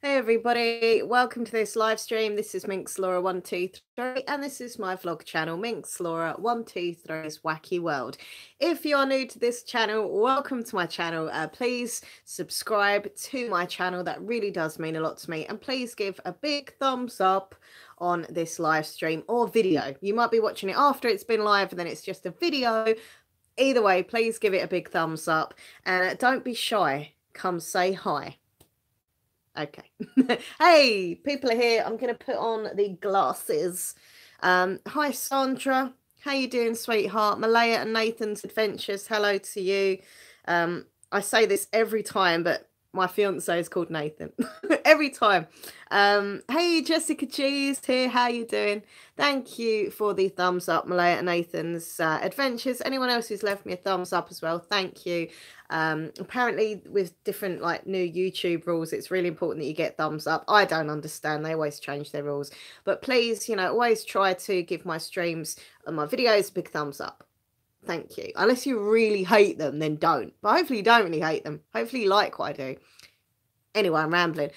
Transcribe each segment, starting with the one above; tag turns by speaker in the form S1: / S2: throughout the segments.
S1: Hey everybody, welcome to this live stream. This is Minx Laura 123 and this is my vlog channel, Minx Laura 123's Wacky World. If you're new to this channel, welcome to my channel. Please subscribe to my channel, that really does mean a lot to me, and please give a big thumbs up on this live stream or video. You might be watching it after it's been live and then it's just a video. Either way, please give it a big thumbs up and don't be shy, come say hi. Okay. Hey, people are here. I'm going to put on the glasses. Hi, Sandra. How you doing, sweetheart? Malaya and Nathan's Adventures. Hello to you. I say this every time, but my fiance is called Nathan. Every time. Hey, Jessica G's here. How you doing? Thank you for the thumbs up, Malaya and Nathan's Adventures. Anyone else who's left me a thumbs up as well, thank you. Apparently with different like new YouTube rules, it's really important that you get thumbs up. I don't understand, they always change their rules, but please, always try to give my streams and my videos a big thumbs up. Thank you. Unless you really hate them, then don't, but hopefully you don't really hate them. Hopefully you like what I do. Anyway, I'm rambling.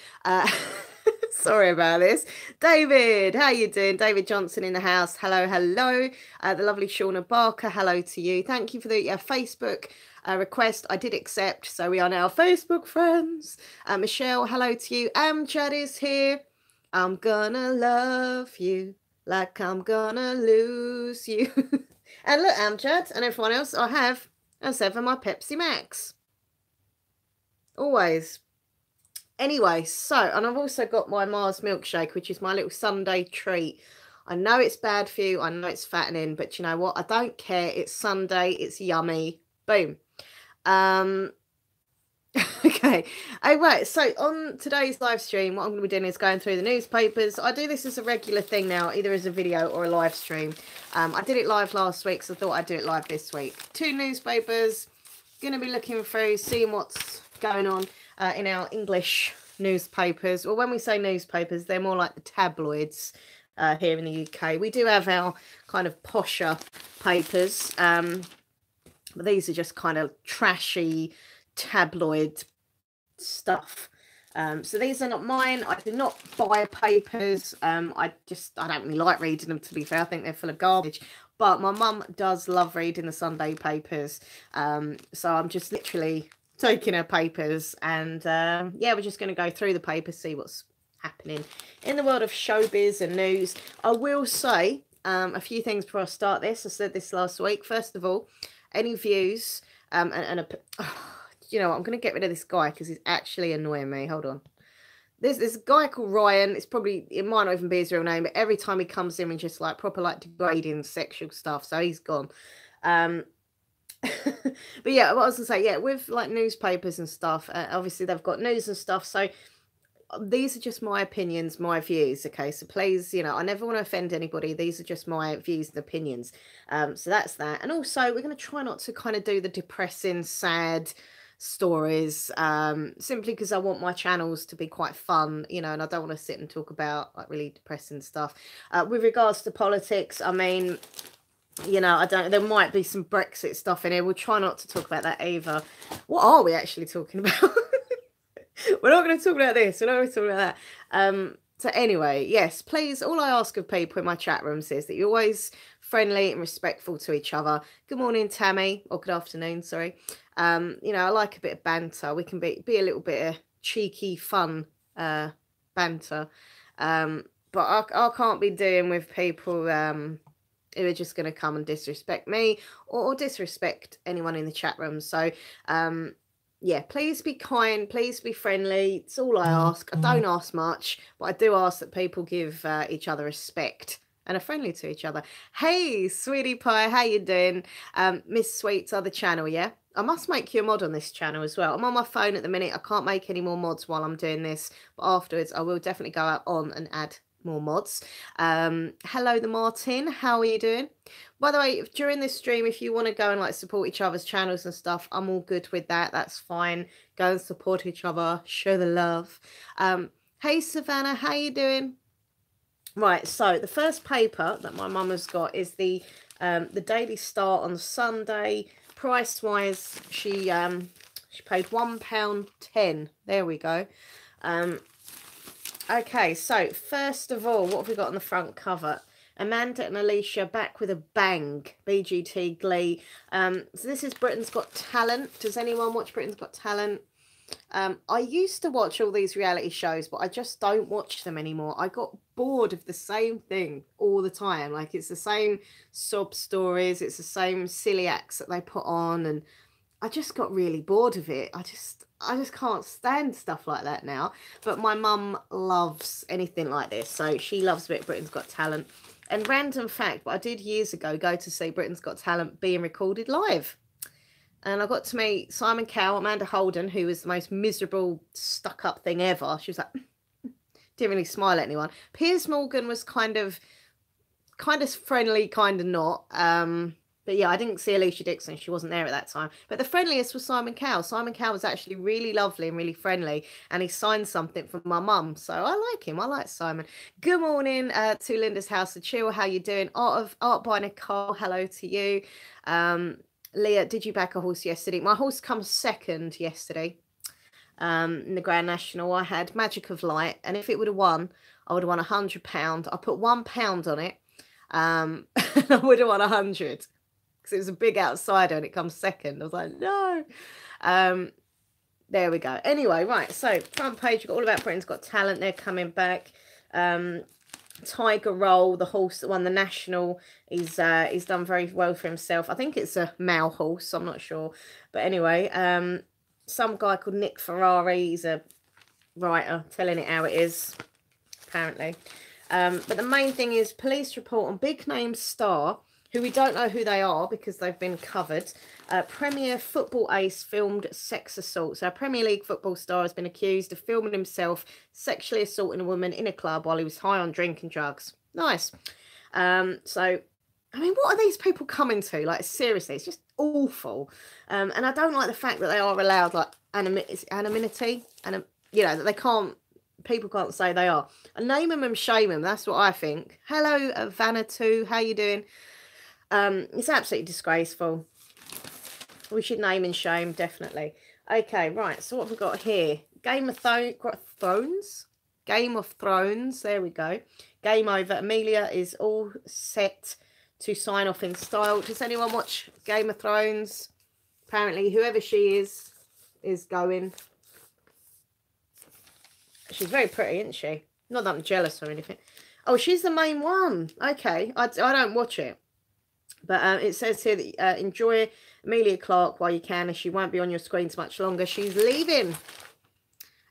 S1: Sorry about this. David, how you doing? David Johnson in the house. Hello, hello. The lovely Shauna Barker, hello to you. Thank you for the Facebook request. I did accept, so we are now Facebook friends. Michelle, hello to you. Amjad is here. I'm gonna love you like I'm gonna lose you. And look, Amjad and everyone else, I have, as ever, my Pepsi Max. Always. Anyway, so, and I've also got my Mars milkshake, which is my little Sunday treat. I know it's bad for you. I know it's fattening, but you know what? I don't care. It's Sunday. It's yummy. Boom. Okay. Oh, right. So on today's live stream, what I'm going to be doing is going through the newspapers. I do this as a regular thing now, either as a video or a live stream. I did it live last week, so I thought I'd do it live this week. 2 newspapers. Going to be looking through, seeing what's going on in our English newspapers. Well, when we say newspapers, they're more like the tabloids here in the UK. We do have our kind of posher papers, but these are just kind of trashy tabloid stuff. So these are not mine. I do not buy papers. I don't really like reading them, to be fair. I think they're full of garbage. But my mum does love reading the Sunday papers. So I'm just literally taking her papers and yeah, we're just going to go through the papers, see what's happening in the world of showbiz and news. I will say a few things before I start this. I said this last week. First of all, any views you know what, I'm going to get rid of this guy because he's actually annoying me. Hold on. There's this guy called Ryan. It might not even be his real name, but every time he comes in and just like proper like degrading sexual stuff, so he's gone. But yeah, what I was gonna say, yeah, with like newspapers and stuff, obviously they've got news and stuff, so these are just my opinions, my views, okay? So please, I never want to offend anybody. These are just my views and opinions. So that's that. And also we're going to try not to kind of do the depressing, sad stories, simply because I want my channels to be quite fun, and I don't want to sit and talk about like really depressing stuff. With regards to politics, I mean, there might be some Brexit stuff in here. We'll try not to talk about that either. What are we actually talking about? We're not going to talk about this. We're not going to talk about that. So anyway, yes, please, all I ask of people in my chat rooms is that you're always friendly and respectful to each other. Good morning, Tammy, or good afternoon, sorry. I like a bit of banter. We can be a little bit of cheeky, fun banter. But I can't be dealing with people who are just going to come and disrespect me or disrespect anyone in the chat room. So, yeah, please be kind. Please be friendly. It's all I ask. I don't ask much, but I do ask that people give each other respect and are friendly to each other. Hey, sweetie pie, how you doing? Miss Sweet's other channel, yeah? I must make you a mod on this channel as well. I'm on my phone at the minute. I can't make any more mods while I'm doing this, but afterwards I will definitely go out on and add more mods. Hello, the Martin. How are you doing? By the way, during this stream, if you want to go and like support each other's channels and stuff, I'm all good with that. That's fine. Go and support each other. Show the love. Hey, Savannah. How you doing? Right. So the first paper that my mum has got is the Daily Star on Sunday. Price wise, she paid £1.10. There we go. Okay, so first of all, what have we got on the front cover? Amanda and Alicia back with a bang. BGT Glee. So this is Britain's Got Talent. Does anyone watch Britain's Got Talent? I used to watch all these reality shows, but I just don't watch them anymore. I got bored of the same thing all the time. Like, it's the same sob stories, it's the same silly acts that they put on, and I just got really bored of it. I just can't stand stuff like that now. But my mum loves anything like this, so she loves a bit of Britain's Got Talent. And random fact, but I did years ago go to see Britain's Got Talent being recorded live. And I got to meet Simon Cowell, Amanda Holden, who was the most miserable, stuck-up thing ever. She was like, didn't really smile at anyone. Piers Morgan was kind of friendly, kind of not. But yeah, I didn't see Alicia Dixon. She wasn't there at that time. But the friendliest was Simon Cowell. Simon Cowell was actually really lovely and really friendly. And he signed something for my mum. So I like him. I like Simon. Good morning to Linda's House of Chill. How you doing? Art by Nicole. Hello to you. Leah, did you back a horse yesterday? My horse comes second yesterday in the Grand National. I had Magic of Light, and if it would have won, I would have won £100. I put £1 on it, and I would have won 100 because it was a big outsider and it comes second. I was like, no. There we go. Anyway, right, so front page, we've got all about Britain's Got Talent. They're coming back. Tiger Roll, the horse that won the National, he's done very well for himself. I think it's a male horse, I'm not sure. But anyway, some guy called Nick Ferrari, he's a writer telling it how it is, apparently. But the main thing is police report on big name star, who we don't know who they are because they've been covered. Premier football ace filmed sex assault. So a Premier League football star has been accused of filming himself sexually assaulting a woman in a club while he was high on drink and drugs. Nice. So, I mean, what are these people coming to? Like, seriously, it's just awful. And I don't like the fact that they are allowed, like, anonymity. And, you know, that they can't, people can't say they are. And name them and shame them. That's what I think. Hello, Vanatu. How you doing? It's absolutely disgraceful. We should name and shame, definitely. Okay, right. So what have we got here? Game of Thrones? Game of Thrones. There we go. Game over. Amelia is all set to sign off in style. Does anyone watch Game of Thrones? Apparently, whoever she is going. She's very pretty, isn't she? Not that I'm jealous or anything. Oh, she's the main one. Okay. I don't watch it. But it says here that enjoy Amelia Clark while you can, as she won't be on your screens much longer. She's leaving.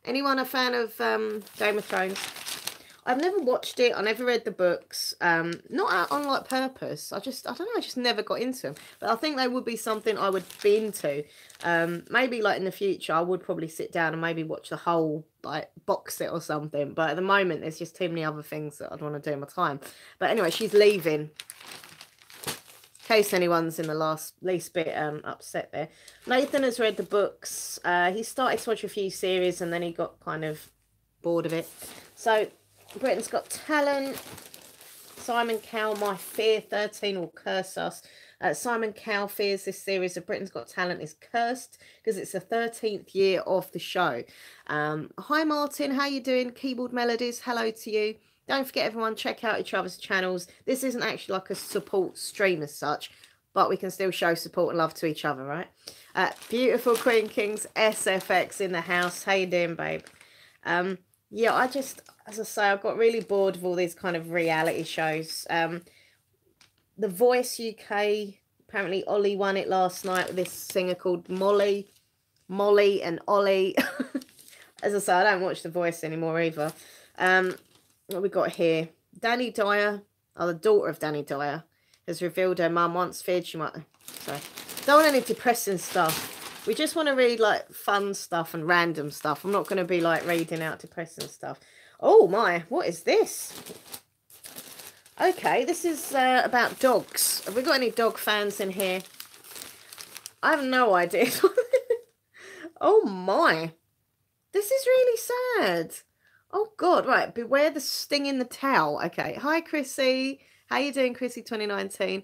S1: Anyone a fan of Game of Thrones? I've never watched it. I never read the books. Not on like purpose. I don't know. I just never got into them. But I think they would be something I would be into. Maybe like in the future, I would probably sit down and maybe watch the whole like box set or something. But at the moment, there's just too many other things that I'd want to do in my time. But anyway, she's leaving. In case anyone's in the least bit upset there. Nathan has read the books. He started to watch a few series and then he got kind of bored of it. So, Britain's Got Talent. Simon Cowell, My Fear 13 will curse us. Simon Cowell fears this series of Britain's Got Talent is cursed because it's the 13th year of the show. Hi Martin, how you doing? Keyboard Melodies, hello to you. Don't forget, everyone, check out each other's channels. This isn't actually like a support stream as such, but we can still show support and love to each other, right? Beautiful Queen Kings SFX in the house. How you doing, babe? Yeah, I just, as I say, I got really bored of all these kind of reality shows. The Voice UK, apparently Ollie won it last night with this singer called Molly and Ollie. As I say, I don't watch The Voice anymore either. What we got here? Danny Dyer, the daughter of Danny Dyer, has revealed her mum once feared she might... Sorry. Don't want any depressing stuff. We just want to read, like, fun stuff and random stuff. I'm not going to be, like, reading out depressing stuff. Oh, my. What is this? Okay, this is about dogs. Have we got any dog fans in here? I have no idea. Oh, my. This is really sad. Oh, God, right. Beware the sting in the towel. Okay. Hi, Chrissy. How you doing, Chrissy 2019?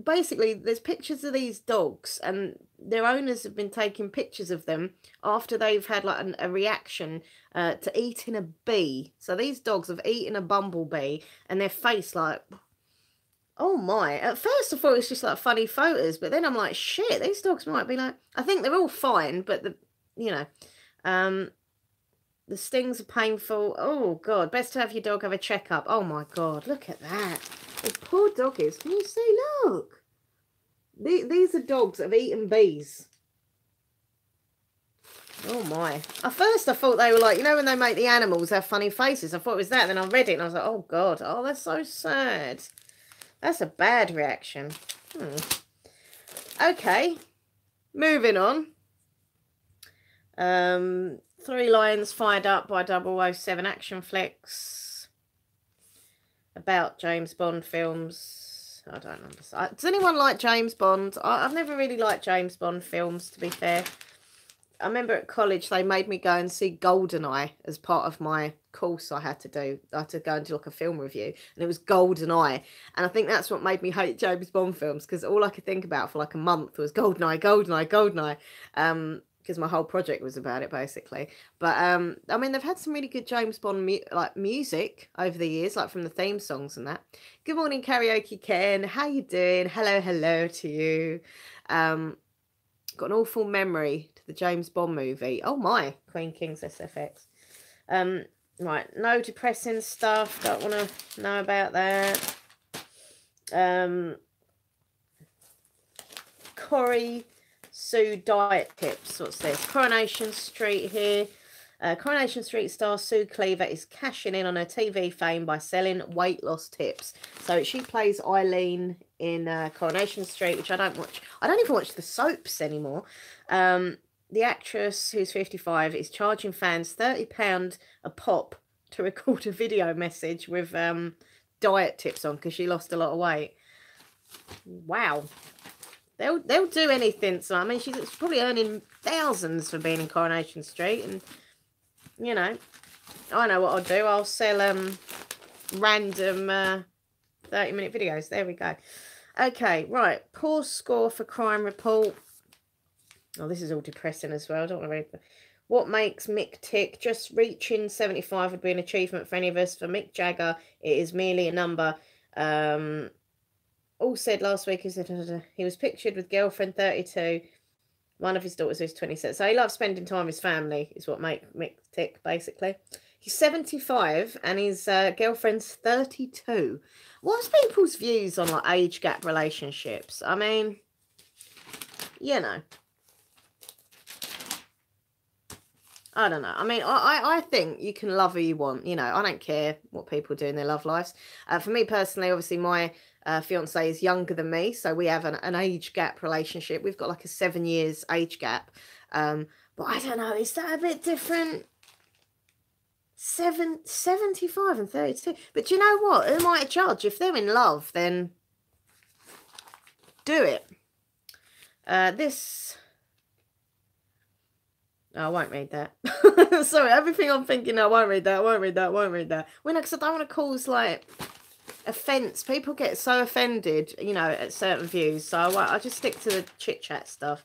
S1: basically, there's pictures of these dogs, and their owners have been taking pictures of them after they've had like a reaction to eating a bee. So these dogs have eaten a bumblebee, and their face like, oh my. At first I thought it was just like funny photos, but then I'm like, shit, these dogs might be like, I think they're all fine, but you know, um, the stings are painful. Oh God, best to have your dog have a checkup. Oh my God, look at that. The poor doggies. Can you see? Look. These are dogs that have eaten bees. Oh my. At first I thought they were like, you know when they make the animals have funny faces? I thought it was that. Then I read it and I was like, oh God. Oh, that's so sad. That's a bad reaction. Okay. Moving on. 3 Lions Fired Up by 007 Action Flicks. About James Bond films. I don't understand. Does anyone like James Bond? I've never really liked James Bond films, to be fair. I remember at college they made me go and see GoldenEye as part of my course I had to do. I had to go and do like a film review, and it was GoldenEye. And I think that's what made me hate James Bond films, because all I could think about for like a month was GoldenEye, GoldenEye, GoldenEye. Because my whole project was about it, basically. But I mean, they've had some really good James Bond music over the years, like from the theme songs and that. Good morning, Karaoke Ken. How you doing? Hello, hello to you. Got an awful memory to the James Bond movie. Oh my, Queen King's SFX. Right, no depressing stuff. Don't want to know about that. Corrie Sue diet tips. What's this? Coronation Street here. Coronation Street star Sue Cleaver is cashing in on her TV fame by selling weight loss tips. So she plays Eileen in Coronation Street, which I don't watch. I don't even watch the soaps anymore. The actress, who's 55, is charging fans £30 a pop to record a video message with diet tips on, because she lost a lot of weight. Wow. They'll do anything. So I mean, she's probably earning thousands for being in Coronation Street, and you know, I know what I'll do. I'll sell random 30-minute videos. There we go. Okay, right. Poor score for Crime Report. Oh, this is all depressing as well. I don't want to read. What makes Mick tick? Just reaching 75 would be an achievement for any of us. For Mick Jagger, it is merely a number. All said last week, he was pictured with girlfriend 32. One of his daughters is 27. So he loves spending time with his family, is what makes Mick tick, basically. He's 75 and his girlfriend's 32. What's people's views on like age gap relationships? I mean, you know. I don't know. I mean, I think you can love who you want. You know, I don't care what people do in their love lives. For me personally, obviously, my fiance is younger than me, so we have an age gap relationship. We've got like a 7 years age gap. But I don't know, is that a bit different? 75 and 32. But do you know what? Who am I to judge? If they're in love, then do it. I won't read that. Sorry, everything I'm thinking, I won't read that, won't read that. Well, no, because I don't want to cause, like, offence. People get so offended, you know, at certain views. So I just stick to the chit-chat stuff.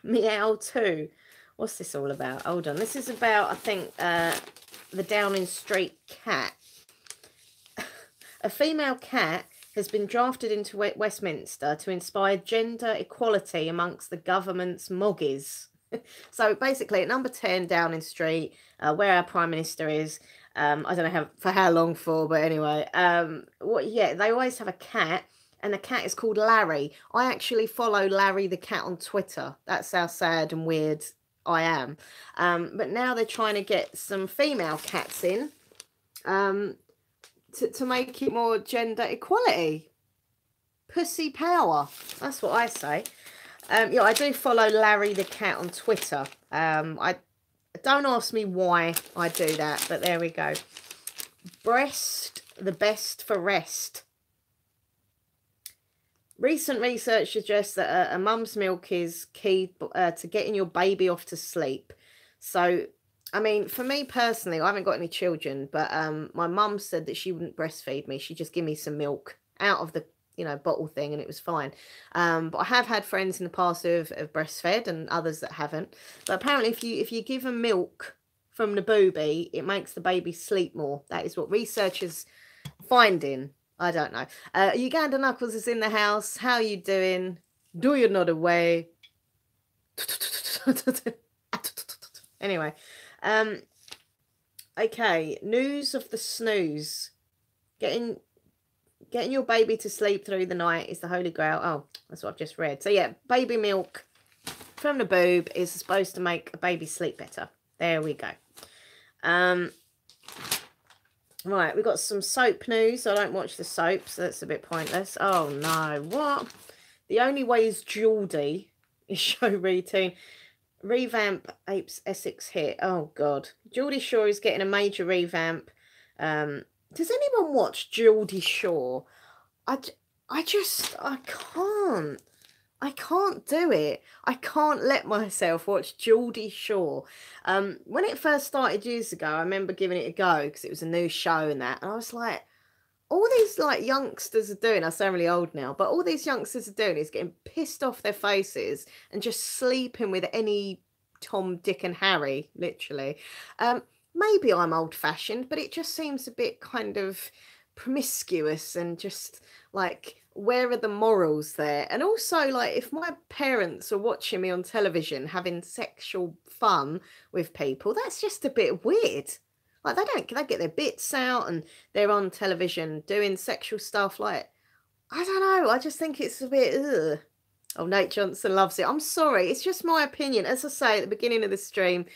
S1: Meow 2. What's this all about? Hold on. This is about, I think, the Downing Street cat. A female cat has been drafted into Westminster to inspire gender equality amongst the government's moggies. So basically, at number 10 Downing Street, where our Prime Minister is, I don't know for how long for, but anyway, yeah, they always have a cat, and the cat is called Larry. I actually follow Larry the cat on Twitter. That's how sad and weird I am. But now they're trying to get some female cats in, to make it more gender equality. Pussy power. That's what I say. Yeah, I do follow Larry the cat on Twitter. Don't ask me why I do that, but there we go. Breast, the best for rest. Recent research suggests that a mum's milk is key to getting your baby off to sleep. So, I mean, for me personally, I haven't got any children, but my mum said that she wouldn't breastfeed me. She'd just give me some milk out of the, you know, bottle thing, and it was fine. But I have had friends in the past who have breastfed, and others that haven't. But apparently, if you give them milk from the booby, it makes the baby sleep more. That is what researchers finding. I don't know. Uganda Knuckles is in the house. How are you doing? Do you not away? Anyway, okay. News of the snooze. Getting your baby to sleep through the night is the holy grail. Oh, that's what I've just read. So yeah, baby milk from the boob is supposed to make a baby sleep better. There we go. Right, we've got some soap news. I don't watch the soap, so that's a bit pointless. Oh no, what? The Only Way is Geordie is show routine. Revamp apes Essex hit. Oh god. Geordie Shore is getting a major revamp. Does anyone watch Geordie Shore? I can't do it. I can't let myself watch Geordie Shore. When it first started years ago, I remember giving it a go because it was a new show and that. And I was like, all these like youngsters are doing, I sound really old now, but all these youngsters are doing is getting pissed off their faces and just sleeping with any Tom, Dick and Harry, literally. Maybe I'm old-fashioned, but it just seems a bit kind of promiscuous and just like, where are the morals there? And also, like, if my parents are watching me on television having sexual fun with people, that's just a bit weird. Like, they get their bits out and they're on television doing sexual stuff. Like, I don't know. I just think it's a bit, ugh. Oh, Nate Johnson loves it. I'm sorry. It's just my opinion. As I say at the beginning of the stream,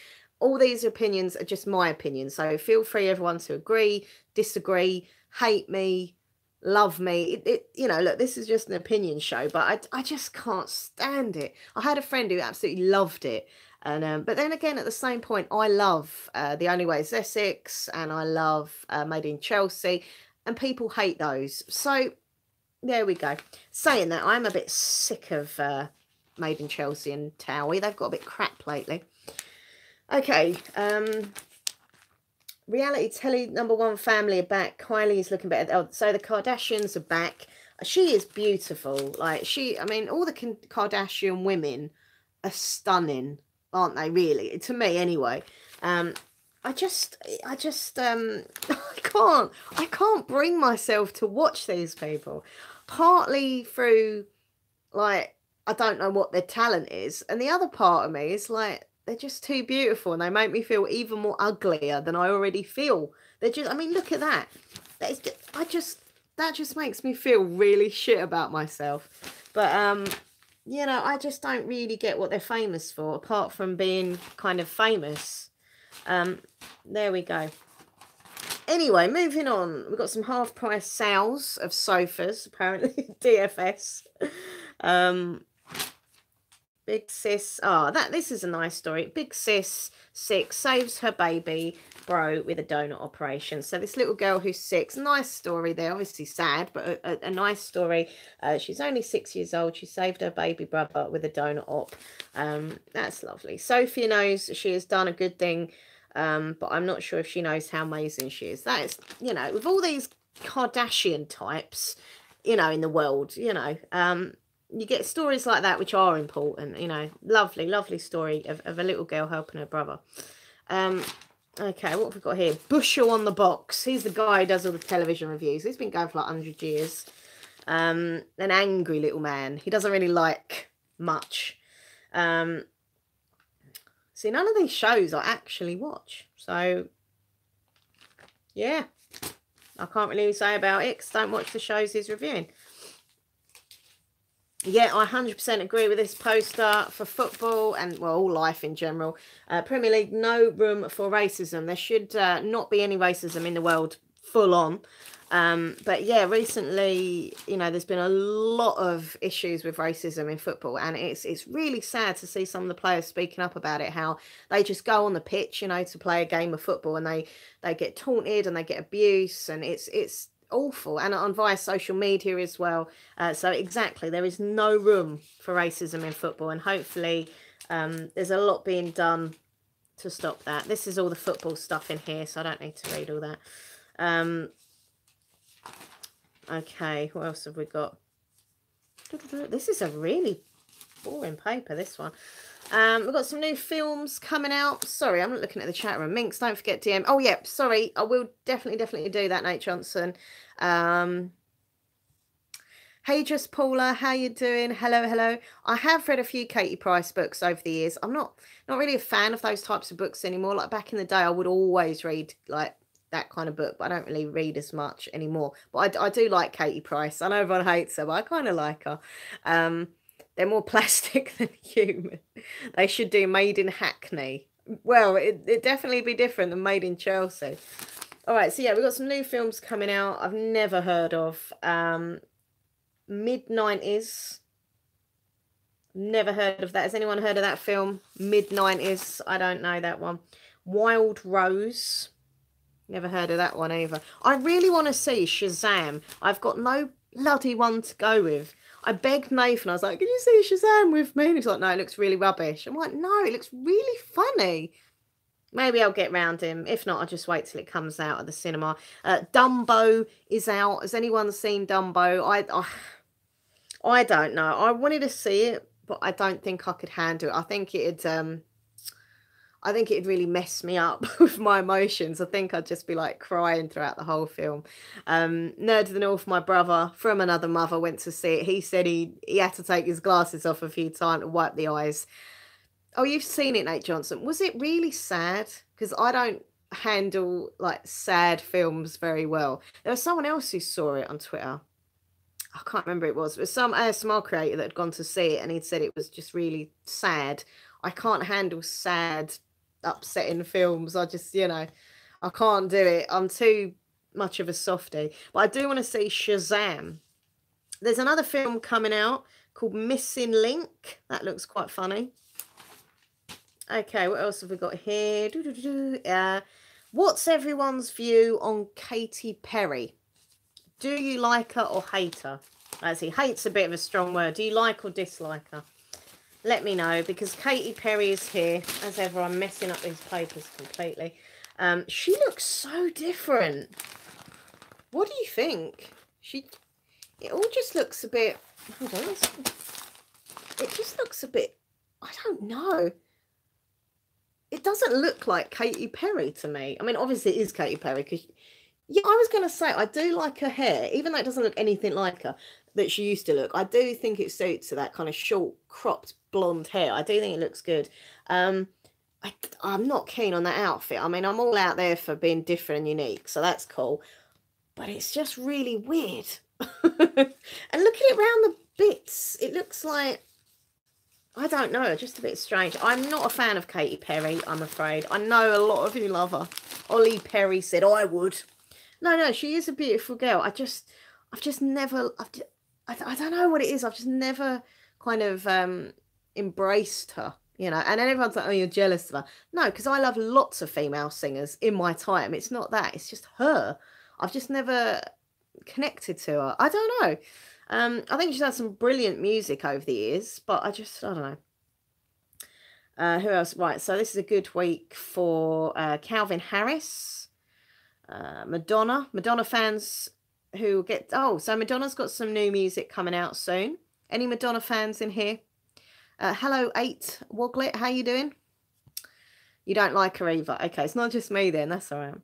S1: all these opinions are just my opinion. So feel free, everyone, to agree, disagree, hate me, love me. You know, look, this is just an opinion show, but I just can't stand it. I had a friend who absolutely loved it. And but then again, at the same point, I love The Only Way is Essex, and I love Made in Chelsea, and people hate those. So there we go. Saying that, I'm a bit sick of Made in Chelsea and Towie. They've got a bit crap lately. Okay, reality telly #1 family are back. Kylie is looking better. Oh, so the Kardashians are back. She is beautiful. Like, I mean, all the Kardashian women are stunning, aren't they, really? To me, anyway. I can't bring myself to watch these people. Partly through, like, I don't know what their talent is. And the other part of me is, like, they're just too beautiful and they make me feel even more uglier than I already feel. They're just, I mean, look at that. That just makes me feel really shit about myself. But, you know, I just don't really get what they're famous for, apart from being kind of famous. There we go. Anyway, moving on. We've got some half-price sales of sofas, apparently. DFS. Big sis. This is a nice story. Big sis 6 saves her baby bro with a donut operation. So this little girl who's 6, nice story there, obviously sad, but a nice story. She's only 6 years old. She saved her baby brother with a donut op. That's lovely. Sophia knows she has done a good thing, but I'm not sure if she knows how amazing she is. That is, you know, with all these Kardashian types, you know, in the world, you know, you get stories like that which are important, you know. Lovely, lovely story of a little girl helping her brother. Okay, what have we got here? Bushel on the box. He's the guy who does all the television reviews. He's been going for like 100 years. An angry little man. He doesn't really like much. See, none of these shows I actually watch. So, yeah. I can't really say about it because I don't watch the shows he's reviewing. Yeah, I 100% agree with this poster for football and, well, all life in general. Premier League, no room for racism. There should not be any racism in the world, full on. But yeah, recently, you know, there's been a lot of issues with racism in football, and it's really sad to see some of the players speaking up about it, how they just go on the pitch, you know, to play a game of football, and they get taunted and they get abuse, and it's awful, and on via social media as well. So exactly, there is no room for racism in football, and hopefully there's a lot being done to stop that. This is all the football stuff in here, so I don't need to read all that. Okay, what else have we got? This is a really boring paper, this one. We've got some new films coming out. Sorry, I'm not looking at the chat room. Minx, don't forget DM. Oh, yeah, sorry. I will definitely do that, Nate Johnson. Hey, just Paula, how you doing? Hello. I have read a few Katie Price books over the years. I'm not really a fan of those types of books anymore. Like back in the day, I would always read like that kind of book, but I don't really read as much anymore. But I do like Katie Price. I know everyone hates her, but I kind of like her. They're more plastic than human. They should do Made in Hackney. Well, it'd definitely be different than Made in Chelsea. All right, so yeah, we've got some new films coming out I've never heard of. Mid-90s. Never heard of that. Has anyone heard of that film? Mid-90s. I don't know that one. Wild Rose. Never heard of that one either. I really want to see Shazam. I've got no bloody one to go with. I begged Nathan. I was like, can you see Shazam with me? And he's like, no, it looks really rubbish. I'm like, no, it looks really funny. Maybe I'll get round him. If not, I'll just wait till it comes out at the cinema. Dumbo is out. Has anyone seen Dumbo? I don't know. I wanted to see it, but I don't think I could handle it. I think it'd really mess me up with my emotions. I think I'd just be like crying throughout the whole film. Nerd of the North, my brother from another mother, went to see it. He said he had to take his glasses off a few times to wipe the eyes. Oh, you've seen it, Nate Johnson. Was it really sad? Because I don't handle like sad films very well. There was someone else who saw it on Twitter. I can't remember who it was. It was some ASMR creator that had gone to see it and he'd said it was just really sad. I can't handle sad, upsetting films. I just, I can't do it. I'm too much of a softie. But I do want to see Shazam. There's another film coming out called Missing Link. That looks quite funny. Okay, what else have we got here? What's everyone's view on Katy Perry? Do you like her or hate her? Actually, hate's a bit of a strong word. Do you like or dislike her? Let me know, because Katy Perry is here. As ever, I'm messing up these papers completely. She looks so different. What do you think? It all just looks a bit... Hold on. It just looks a bit... I don't know. It doesn't look like Katy Perry to me. I mean, obviously it is Katy Perry because, yeah, I was going to say, I do like her hair, even though it doesn't look anything like her that she used to look. I do think it suits her, that kind of short, cropped, blonde hair. I do think it looks good. I'm not keen on that outfit. I mean, I'm all out there for being different and unique, so that's cool. But it's just really weird. And look at it round the bits. It looks like... I don't know, just a bit strange. I'm not a fan of Katy Perry, I'm afraid. I know a lot of you love her. Ollie Perry said, I would. No, she is a beautiful girl. I don't know what it is. I've just never kind of embraced her, And then everyone's like, oh, you're jealous of her. No, because I love lots of female singers in my time. It's not that. It's just her. I've just never connected to her. I don't know. I think she's had some brilliant music over the years, but I don't know. Who else? Right, so this is a good week for Calvin Harris, Madonna. Madonna fans who get... Oh, so Madonna's got some new music coming out soon. Any Madonna fans in here? Hello, 8 Woglet. How you doing? You don't like her either. Okay, it's not just me then. That's all right.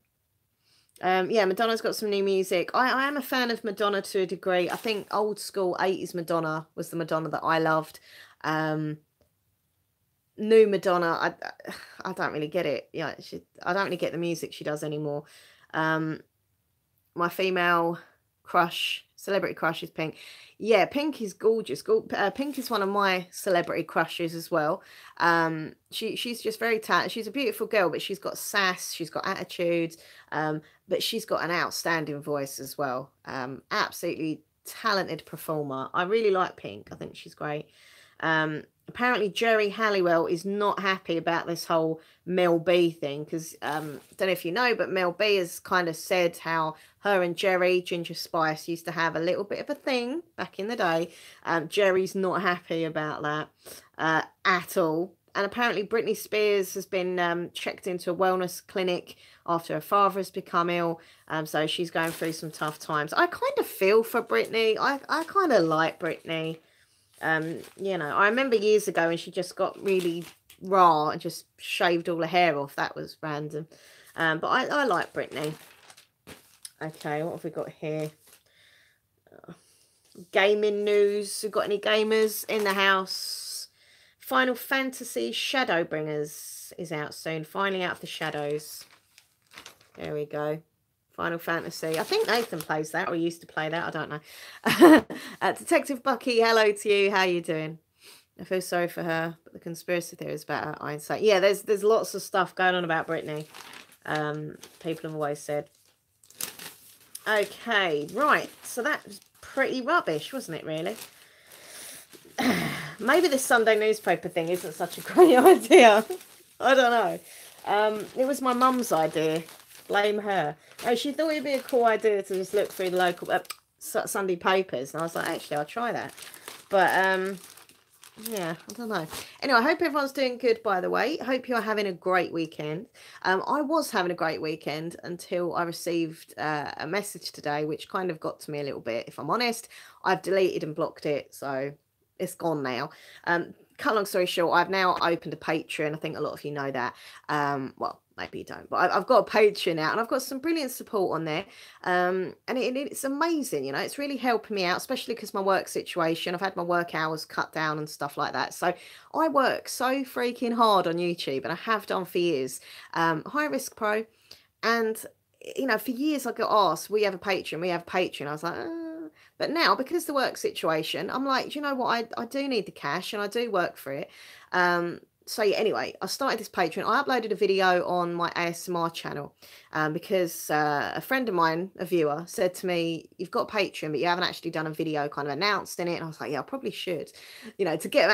S1: Yeah, Madonna's got some new music. I am a fan of Madonna to a degree. I think old school 80s Madonna was the Madonna that I loved. New Madonna, I don't really get it. Yeah, I don't really get the music she does anymore. My female crush, celebrity crush is Pink. Yeah, Pink is gorgeous. Pink is one of my celebrity crushes as well. She's just very talented. She's a beautiful girl, but she's got sass. She's got attitude. But she's got an outstanding voice as well. Absolutely talented performer. I really like Pink. I think she's great. Apparently Jerry Halliwell is not happy about this whole Mel B thing because don't know if you know, but Mel B has kind of said how her and Jerry Ginger Spice used to have a little bit of a thing back in the day. Jerry's not happy about that at all. And apparently Britney Spears has been checked into a wellness clinic after her father has become ill. So she's going through some tough times. I kind of feel for Britney. I kind of like Britney. You know, I remember years ago when she just got really raw and just shaved all her hair off. That was random. But I like Britney. Okay, what have we got here? Gaming news. We've got any gamers in the house? Final Fantasy Shadowbringers is out soon. Finally out of the shadows. There we go. Final Fantasy. I think Nathan plays that, or he used to play that. I don't know. Detective Bucky, hello to you. How you doing? I feel sorry for her, but the conspiracy theories about her eyesight. Yeah, there's lots of stuff going on about Britney. People have always said. Okay, right. So that was pretty rubbish, wasn't it, really? Maybe this Sunday newspaper thing isn't such a great idea. I don't know. It was my mum's idea. Blame her. Oh, she thought it'd be a cool idea to just look through the local Sunday papers. And I was like, actually, I'll try that. But, yeah, I don't know. Anyway, I hope everyone's doing good, by the way. Hope you're having a great weekend. I was having a great weekend until I received a message today, which kind of got to me a little bit, if I'm honest. I've deleted and blocked it, so it's gone now. Cut long story short, I've now opened a Patreon. I think a lot of you know that. Well, maybe you don't, but I've got a Patreon out and I've got some brilliant support on there. And it's amazing, you know, it's really helping me out, especially because my work situation, I've had my work hours cut down and stuff like that. So I work so freaking hard on YouTube, and I have done for years. High Risk Pro. And, you know, for years I got asked, we have a Patreon, we have a Patreon. I was like, but now, because of the work situation, I'm like, do you know what? I do need the cash and I do work for it. So yeah, anyway, I started this Patreon. I uploaded a video on my ASMR channel because a friend of mine, a viewer, said to me, you've got Patreon, but you haven't actually done a video kind of announced in it. And I was like, yeah, I probably should, you know, to get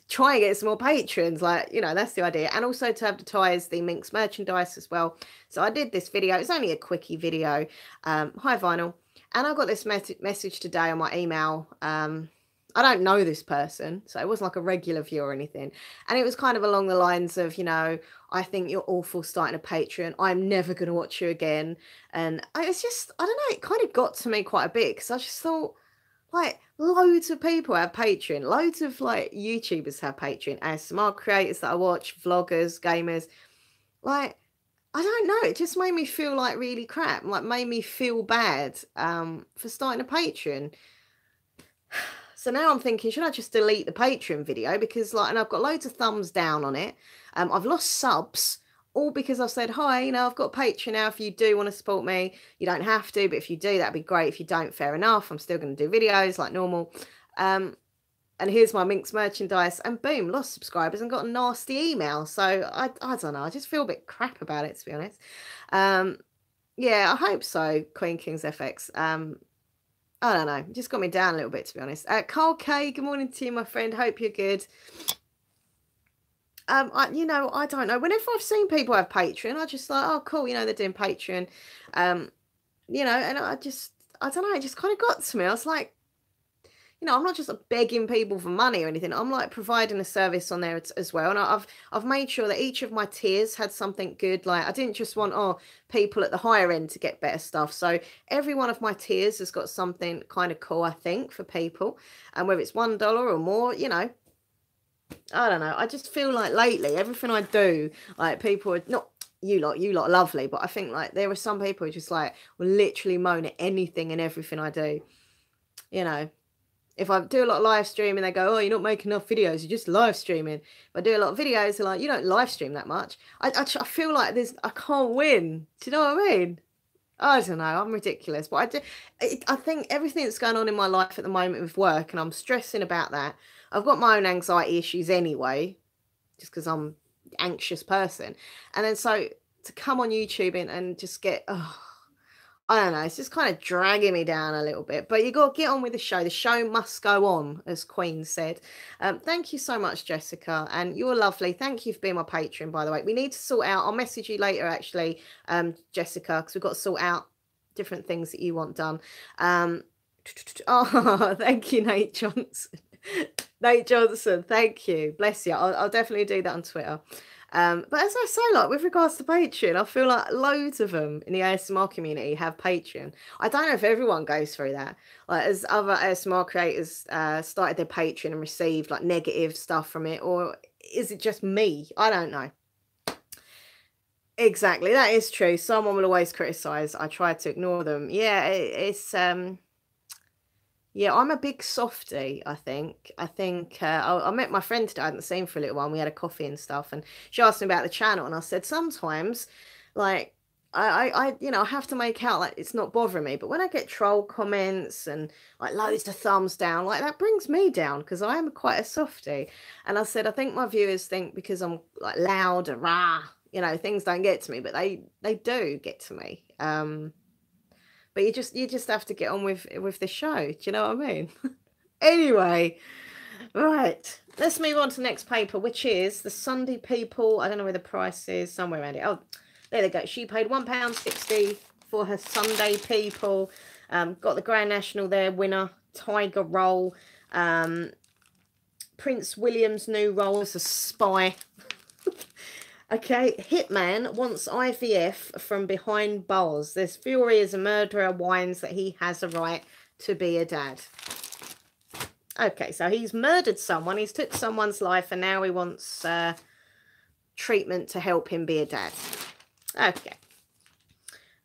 S1: try and get some more patrons, like, you know, that's the idea. And also to advertise the Minx merchandise as well. So I did this video. It's only a quickie video. Hi, Vinyl. And I got this message today on my email. I don't know this person, so it wasn't like a regular view or anything. And it was kind of along the lines of, you know, I think you're awful starting a Patreon. I'm never going to watch you again. And it's just, I don't know, it kind of got to me quite a bit because I just thought, like, loads of people have Patreon. Loads of, like, YouTubers have Patreon. ASMR creators that I watch, vloggers, gamers. Like, I don't know. It just made me feel like really crap. Like, made me feel bad for starting a Patreon. So now I'm thinking, should I just delete the Patreon video? Because, like, and I've got loads of thumbs down on it. I've lost subs, all because I've said, hi, you know, I've got Patreon now. If you do want to support me, you don't have to. But if you do, that'd be great. If you don't, fair enough. I'm still going to do videos like normal. And here's my Minx merchandise, and boom, lost subscribers and got a nasty email. So I don't know. I just feel a bit crap about it, to be honest. Yeah, I hope so, Queen Kings FX. I don't know. It just got me down a little bit, to be honest. Carl K, good morning to you, my friend. Hope you're good. You know, I don't know. Whenever I've seen people have Patreon, I just like, oh, cool. You know, they're doing Patreon. You know, and I don't know. It just kind of got to me. I was like, you know, I'm not just begging people for money or anything. I'm like providing a service on there as well. And I've made sure that each of my tiers had something good. Like, I didn't just want, people at the higher end to get better stuff. So every one of my tiers has got something kind of cool, I think, for people. And whether it's $1 or more, you know, I don't know. I just feel like lately, everything I do, like, people are not, you lot are lovely, but I think, like, there are some people who just, like, will literally moan at anything and everything I do, you know. If I do a lot of live streaming, they go, oh, you're not making enough videos, you're just live streaming. If I do a lot of videos, they're like, you don't live stream that much. I feel like I can't win. Do you know what I mean? I don't know, I'm ridiculous. But I think everything that's going on in my life at the moment with work, and I'm stressing about that. I've got my own anxiety issues anyway, just because I'm an anxious person. And then so to come on YouTube and just get, I don't know, it's just kind of dragging me down a little bit. But you got to get on with the show. The show must go on, as Queen said. Thank you so much, Jessica. And you're lovely. Thank you for being my patron, by the way. We need to sort out, I'll message you later, actually, Jessica, because we've got to sort out different things that you want done. Oh, thank you, Nate Johnson. Nate Johnson, thank you. Bless you. I'll definitely do that on Twitter. But as I say, like with regards to Patreon, I feel like loads of them in the ASMR community have Patreon. I don't know if everyone goes through that. Like, as other ASMR creators started their Patreon and received like negative stuff from it, or is it just me? I don't know. Exactly, that is true. Someone will always criticize. I try to ignore them. Yeah, it's yeah, I'm a big softie, I think. I met my friend today, I hadn't seen for a little while, and we had a coffee and stuff, and she asked me about the channel, and I said, sometimes, like, I have to make out like it's not bothering me, but when I get troll comments and like loads of thumbs down, like that brings me down because I am quite a softie. And I said, I think my viewers think because I'm like loud and rah, things don't get to me, but they do get to me. But you just have to get on with the show. Do you know what I mean? Anyway, right. Let's move on to the next paper, which is the Sunday People. I don't know where the price is. Somewhere around it. Oh, there they go. She paid £1.60 for her Sunday People. Got the Grand National there. Winner. Tiger Roll. Prince William's new role as a spy. Okay, Hitman wants IVF from behind bars. This Fury as a murderer whines that he has a right to be a dad. Okay, so he's murdered someone. He's took someone's life and now he wants treatment to help him be a dad. Okay.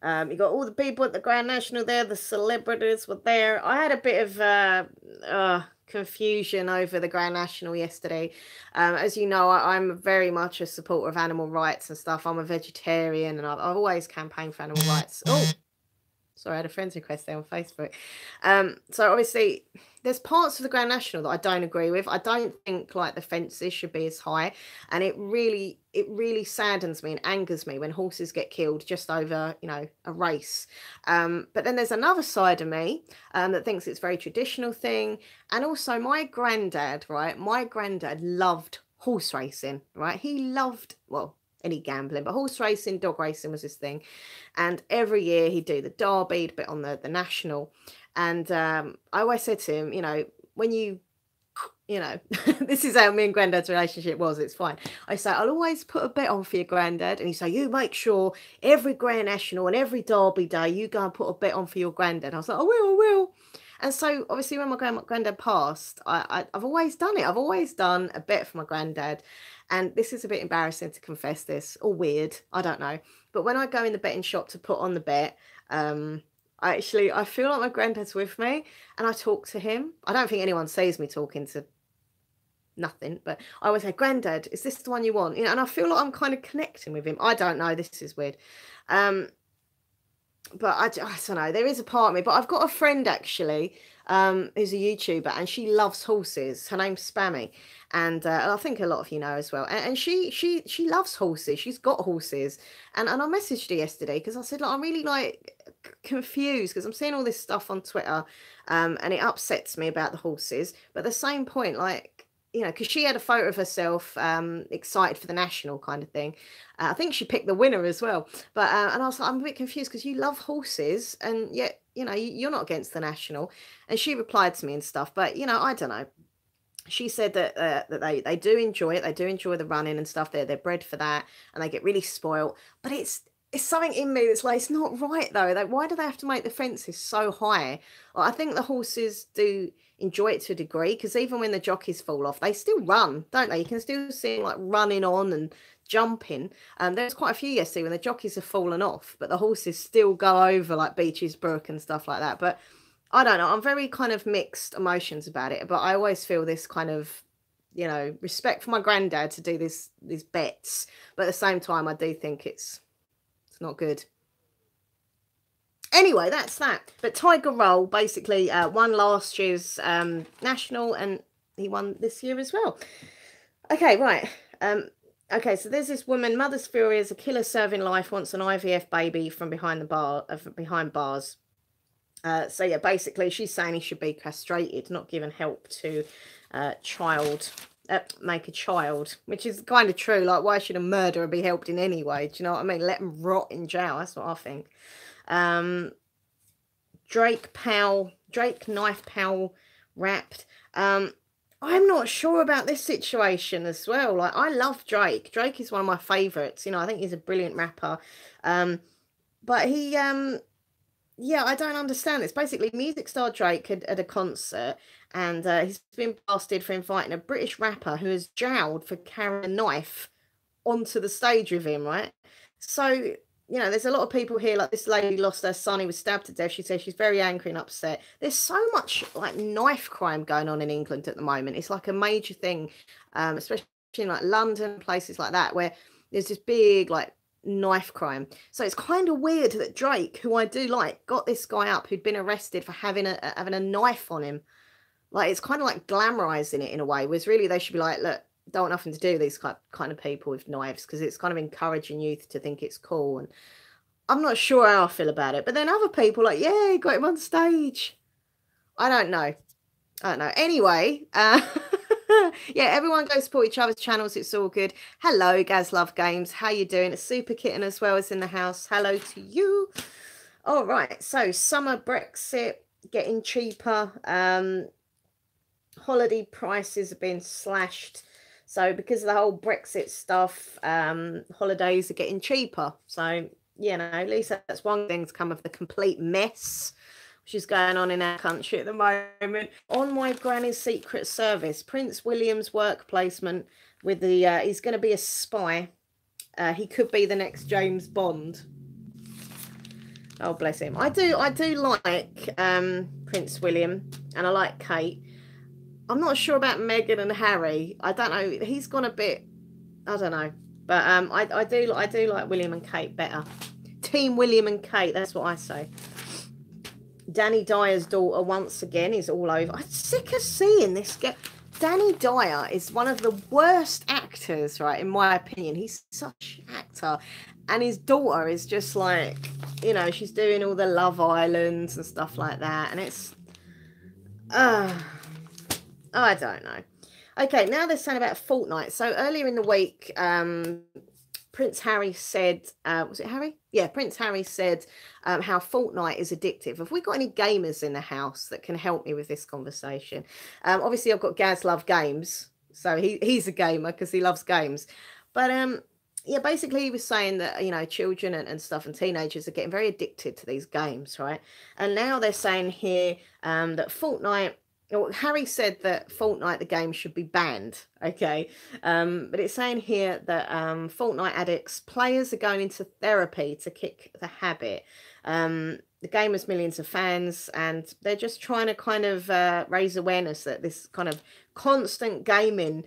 S1: You got all the people at the Grand National there. The celebrities were there. I had a bit of confusion over the Grand National yesterday. As you know, I'm very much a supporter of animal rights and stuff. I'm a vegetarian and I've always campaigned for animal rights. Oh, sorry, I had a friend's request there on Facebook. So obviously there's parts of the Grand National that I don't agree with. I don't think like the fences should be as high, and it really saddens me and angers me when horses get killed just over a race. But then there's another side of me that thinks it's a very traditional thing. And also my granddad, right? My granddad loved horse racing, right? He loved, well, any gambling, but horse racing, dog racing was his thing. And every year he'd do the Derby, he'd bet on the National. And I always said to him, when this is how me and Granddad's relationship was. It's fine. I say, I'll always put a bet on for your Granddad. And he say, you make sure every Grand National and every Derby day, you go and put a bet on for your Granddad. I was like, I will. And so obviously when my Granddad passed, I've always done it. I've always done a bet for my Granddad. And this is a bit embarrassing to confess this, or weird, I don't know. But when I go in the betting shop to put on the bet, I feel like my granddad's with me and I talk to him. I don't think anyone sees me talking to nothing, but I always say, Granddad, is this the one you want? And I feel like I'm kind of connecting with him. I don't know. This is weird. But I don't know. There is a part of me, but I've got a friend actually who's a YouTuber and she loves horses. Her name's Spammy. And I think a lot of you know as well. And she loves horses. She's got horses. And I messaged her yesterday because I said, I'm really confused because I'm seeing all this stuff on Twitter and it upsets me about the horses. But at the same point, because she had a photo of herself excited for the National kind of thing. I think she picked the winner as well. But and I was like, I'm a bit confused because you love horses and yet, you're not against the National. And she replied to me and stuff. But, I don't know. She said that they do enjoy it. They do enjoy the running and stuff. They're bred for that and they get really spoiled. But it's something in me that's like, it's not right though. Like, why do they have to make the fences so high? Well, I think the horses do enjoy it to a degree because even when the jockeys fall off, they still run, don't they? You can still see them like running on and jumping. There's quite a few yesterday when the jockeys have fallen off, but the horses still go over like Beaches Brook and stuff like that. But I don't know. I'm very kind of mixed emotions about it, but I always feel this kind of, respect for my granddad to do these bets. But at the same time, I do think it's not good. Anyway, that's that. But Tiger Roll basically won last year's National and he won this year as well. Okay, right. Okay, so there's this woman, Mother's Fury is a killer serving life, wants an IVF baby from behind bars. So yeah, basically she's saying he should be castrated, not given help to make a child, which is kind of true. Like, why should a murderer be helped in any way? Do you know what I mean? Let him rot in jail. That's what I think. Drake Knife Powell wrapped. I'm not sure about this situation as well. Like, I love Drake. Drake is one of my favorites. You know, I think he's a brilliant rapper. Um, but yeah, I don't understand this. Basically, music star Drake at a concert, and he's been blasted for inviting a British rapper who is jailed for carrying a knife onto the stage with him, right? So, you know, there's a lot of people here, like this lady lost her son, he was stabbed to death. She says she's very angry and upset. There's so much like knife crime going on in England at the moment. It's like a major thing, especially in like London, places like that, where there's this big like knife crime. So it's kind of weird that Drake, who I do like, got this guy up who'd been arrested for having a knife on him. Like, it's kind of like glamorizing it in a way, whereas really they should be like, look, don't want nothing to do with these kind of people with knives, because it's kind of encouraging youth to think it's cool. And I'm not sure how I feel about it. But then other people like, yeah, got him on stage. I don't know. I don't know. Anyway, yeah, everyone go support each other's channels. It's all good. Hello, Gaz Love Games. How you doing? A super kitten as well is in the house. Hello to you. All right. So summer Brexit getting cheaper. Holiday prices have been slashed. So because of the whole Brexit stuff, holidays are getting cheaper. So, you know, at least that's one thing to come of the complete mess which is going on in our country at the moment. On my granny's Secret Service, Prince William's work placement with the, he's going to be a spy. He could be the next James Bond. Oh, bless him. I do like Prince William, and I like Kate. I'm not sure about Meghan and Harry. I don't know. He's gone a bit, I don't know. But I do like William and Kate better. Team William and Kate, that's what I say. Danny Dyer's daughter once again is all over. I'm sick of seeing this. Danny Dyer is one of the worst actors, right, in my opinion. He's such an actor. And his daughter is just like, you know, she's doing all the Love Islands and stuff like that. And it's, I don't know. Okay, now they're saying about Fortnite. So earlier in the week, Prince Harry said, was it Harry? Yeah, Prince Harry said how Fortnite is addictive. Have we got any gamers in the house that can help me with this conversation? Obviously, I've got Gaz Love Games. So he's a gamer because he loves games. But yeah, basically he was saying that, you know, children and stuff and teenagers are getting very addicted to these games, right? And now they're saying here that Fortnite, well, Harry said that Fortnite, the game, should be banned, okay? But it's saying here that Fortnite addicts, players are going into therapy to kick the habit. The game has millions of fans, and they're just trying to kind of raise awareness that this kind of constant gaming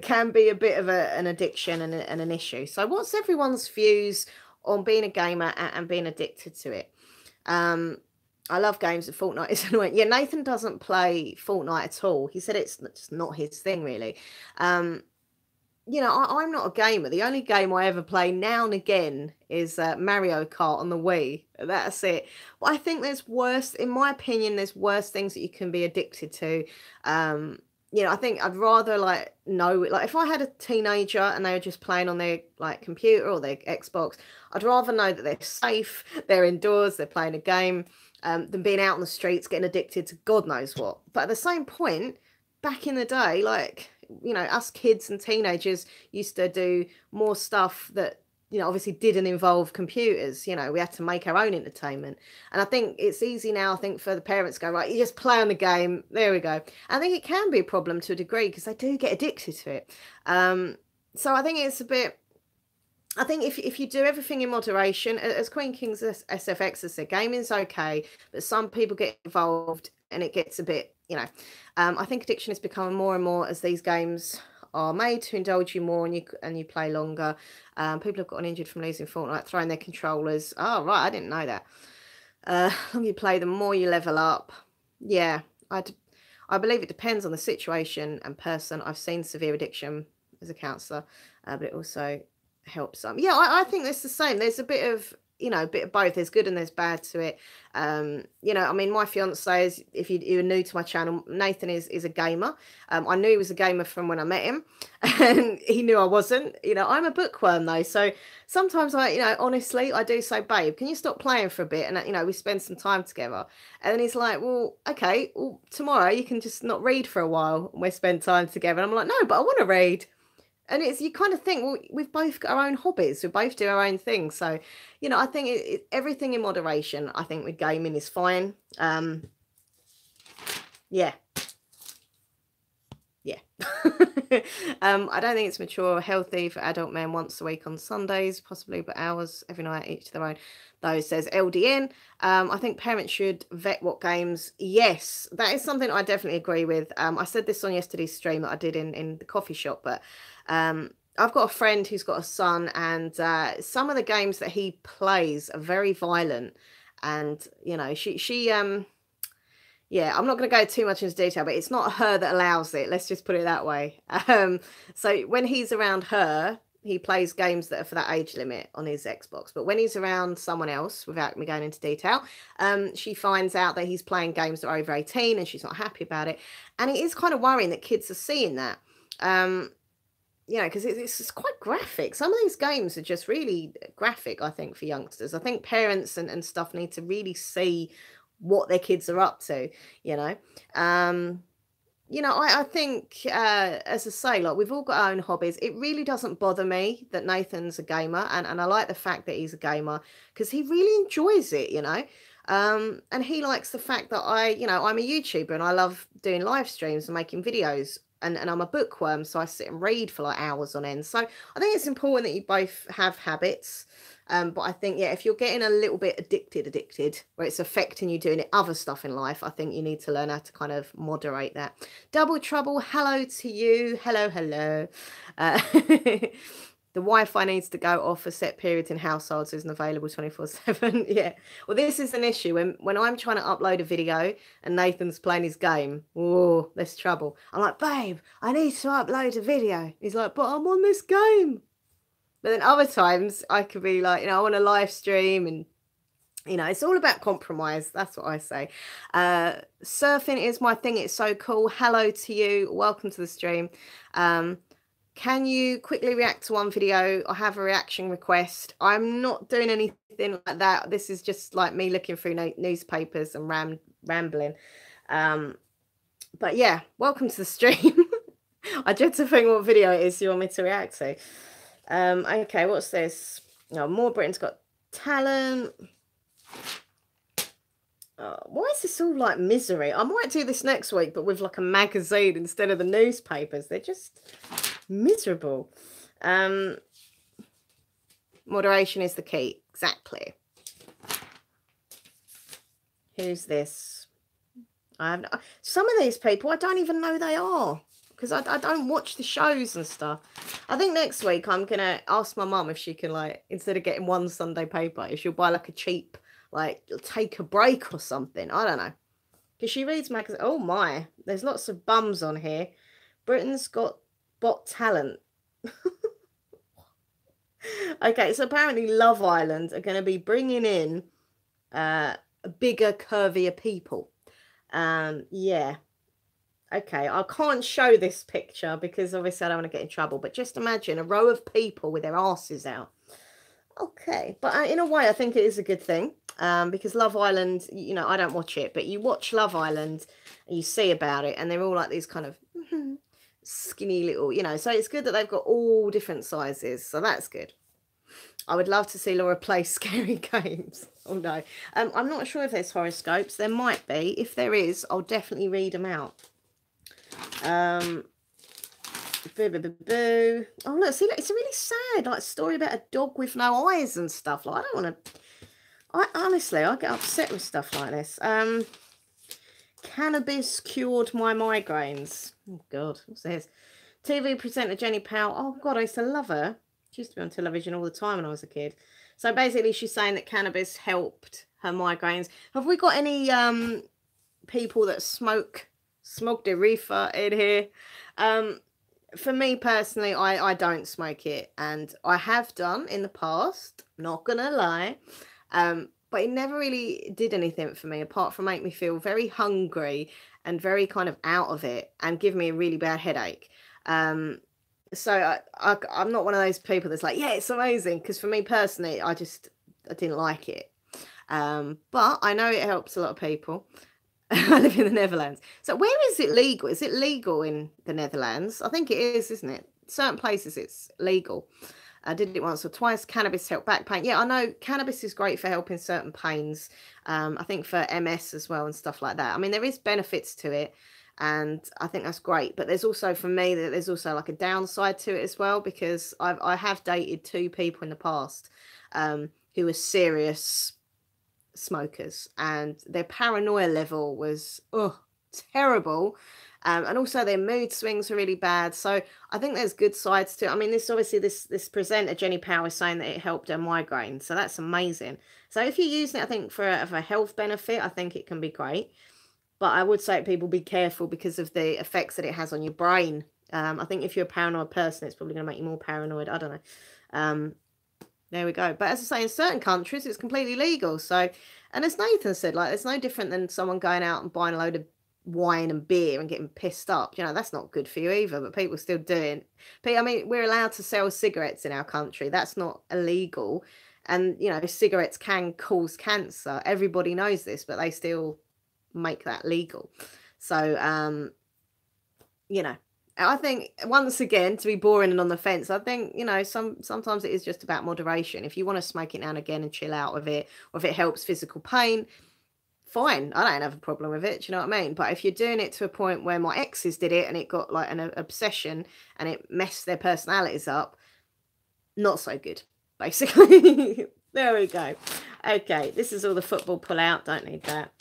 S1: can be a bit of an addiction and an issue. So what's everyone's views on being a gamer and being addicted to it? I love games, and Fortnite is annoying. Yeah, Nathan doesn't play Fortnite at all. He said it's just not his thing, really. You know, I'm not a gamer. The only game I ever play now and again is Mario Kart on the Wii. That's it. But I think there's worse, in my opinion, there's worse things that you can be addicted to. You know, I think I'd rather like know, like if I had a teenager and they were just playing on their like computer or their Xbox, I'd rather know that they're safe, they're indoors, they're playing a game, than being out on the streets getting addicted to God knows what. But at the same point, back in the day, like, you know, us kids and teenagers used to do more stuff that, you know, obviously didn't involve computers. You know, we had to make our own entertainment. And I think it's easy now, I think, for the parents to go, right, you just play on the game. There we go. I think it can be a problem to a degree because they do get addicted to it. So I think it's a bit, I think if you do everything in moderation, as Queen King's SFX has said, gaming's okay, but some people get involved and it gets a bit, you know, I think addiction is becoming more and more as these games are made to indulge you more and you play longer. People have gotten injured from losing Fortnite, throwing their controllers. Oh, right, I didn't know that. The longer you play, the more you level up. Yeah, I believe it depends on the situation and person. I've seen severe addiction as a counsellor, but it also helps some. Yeah, I think it's the same. There's a bit of you know, a bit of both. There's good and there's bad to it. You know, I mean, my fiance is, if you're new to my channel, Nathan is a gamer. I knew he was a gamer from when I met him, and he knew I wasn't. You know, I'm a bookworm though, so sometimes I, you know, honestly, I do say, babe, can you stop playing for a bit? And you know, we spend some time together. And then he's like, well, okay, well, tomorrow you can just not read for a while, and we spend time together. And I'm like, no, but I want to read. And it's, you kind of think, well, we've both got our own hobbies, we both do our own thing. So, you know, I think everything in moderation, I think with gaming is fine. Yeah. Yeah. I don't think it's mature or healthy for adult men once a week on Sundays, possibly, but hours every night, each to their own. Though, says LDN. I think parents should vet what games. Yes, that is something I definitely agree with. I said this on yesterday's stream that I did in the coffee shop, but I've got a friend who's got a son, and some of the games that he plays are very violent. And, you know, yeah, I'm not going to go too much into detail, but it's not her that allows it. Let's just put it that way. So when he's around her, he plays games that are for that age limit on his Xbox. But when he's around someone else, without me going into detail, she finds out that he's playing games that are over 18, and she's not happy about it. And it is kind of worrying that kids are seeing that. You know, because it's quite graphic. Some of these games are just really graphic, I think, for youngsters. I think parents and stuff need to really see what their kids are up to, you know. You know, I think, as I say, like, we've all got our own hobbies. It really doesn't bother me that Nathan's a gamer, and I like the fact that he's a gamer because he really enjoys it, you know. And he likes the fact that you know, I'm a YouTuber and I love doing live streams and making videos. And I'm a bookworm, so I sit and read for like hours on end. So I think it's important that you both have habits. But I think, yeah, if you're getting a little bit addicted, where it's affecting you doing other stuff in life, I think you need to learn how to kind of moderate that. Double Trouble, hello to you. Hello. The Wi-Fi needs to go off for set periods in households, isn't available 24/7. Yeah. Well, this is an issue when I'm trying to upload a video and Nathan's playing his game. Oh, there's trouble. I'm like, babe, I need to upload a video. He's like, but I'm on this game. But then other times I could be like, you know, I want to live stream, and, you know, it's all about compromise. That's what I say. Surfing is my thing. It's so cool. Hello to you. Welcome to the stream. Can you quickly react to one video? I have a reaction request. I'm not doing anything like that. This is just like me looking through newspapers and rambling. But yeah, welcome to the stream. I dread to think what video it is you want me to react to. Okay, what's this? Oh, more Britain's Got Talent. Why is this all like misery? I might do this next week, but with like a magazine instead of the newspapers. They're just miserable. Moderation is the key. Exactly. Who's this? Some of these people I don't even know they are, because I don't watch the shows and stuff. I think next week I'm gonna ask my mum if she can, like, instead of getting one Sunday paper, if she'll buy like a cheap, like, Take a Break or something. I don't know, because she reads magazines. Oh my, there's lots of bums on here. Britain's Got Talent. Okay, so apparently Love Island are going to be bringing in bigger, curvier people. Yeah. Okay, I can't show this picture because obviously I don't want to get in trouble, but just imagine a row of people with their asses out. Okay, but in a way I think it is a good thing, because Love Island, you know, I don't watch it, but you watch Love Island and you see about it, and they're all like these kind of skinny little, you know, so it's good that they've got all different sizes, so that's good. I would love to see Laura play Scary Games. Oh no, I'm not sure if there's horoscopes. There might be. If there is, I'll definitely read them out. Boo, boo, boo, boo. Oh look, see, look, it's a really sad, like, story about a dog with no eyes and stuff. Like, I don't want to. Honestly, I get upset with stuff like this. Cannabis cured my migraines. Oh God, what's this? TV presenter Jenny Powell. Oh God, I used to love her. She used to be on television all the time when I was a kid. So basically, she's saying that cannabis helped her migraines. Have we got any people that smoked a reefer in here? For me personally, I don't smoke it, and I have done in the past, not gonna lie. But it never really did anything for me apart from make me feel very hungry and very kind of out of it and give me a really bad headache. Um, so I'm not one of those people that's like, yeah, it's amazing. Because for me personally, I didn't like it. But I know it helps a lot of people. I live in the Netherlands. So where is it legal? Is it legal in the Netherlands? I think it is, isn't it? Certain places it's legal. I did it once or twice. Cannabis help back pain. Yeah, I know cannabis is great for helping certain pains. I think for MS as well and stuff like that. I mean, there is benefits to it, and I think that's great. But there's also, for me, that there's also like a downside to it as well, because I have dated two people in the past who were serious smokers, and their paranoia level was terrible. And also their mood swings are really bad. So I think there's good sides to it. I mean, this obviously this presenter Jenny Power is saying that it helped her migraine, so that's amazing. So if you're using it, I think for a health benefit, I think it can be great. But I would say to people, be careful because of the effects that it has on your brain. I think if you're a paranoid person, it's probably going to make you more paranoid. I don't know. There we go. But as I say, in certain countries, it's completely legal. So, and as Nathan said, like, it's no different than someone going out and buying a load of wine and beer and getting pissed up. You know, that's not good for you either, but people still doing. I mean, we're allowed to sell cigarettes in our country. That's not illegal. And, you know, cigarettes can cause cancer. Everybody knows this, but they still make that legal. So, you know, I think, once again, to be boring and on the fence, I think, you know, sometimes it is just about moderation. If you want to smoke it now and again and chill out with it, or if it helps physical pain, fine. I don't have a problem with it. Do you know what I mean? But if you're doing it to a point where my exes did it and it got like an obsession and it messed their personalities up, not so good, basically. There we go. Okay, this is all the football pull out. Don't need that.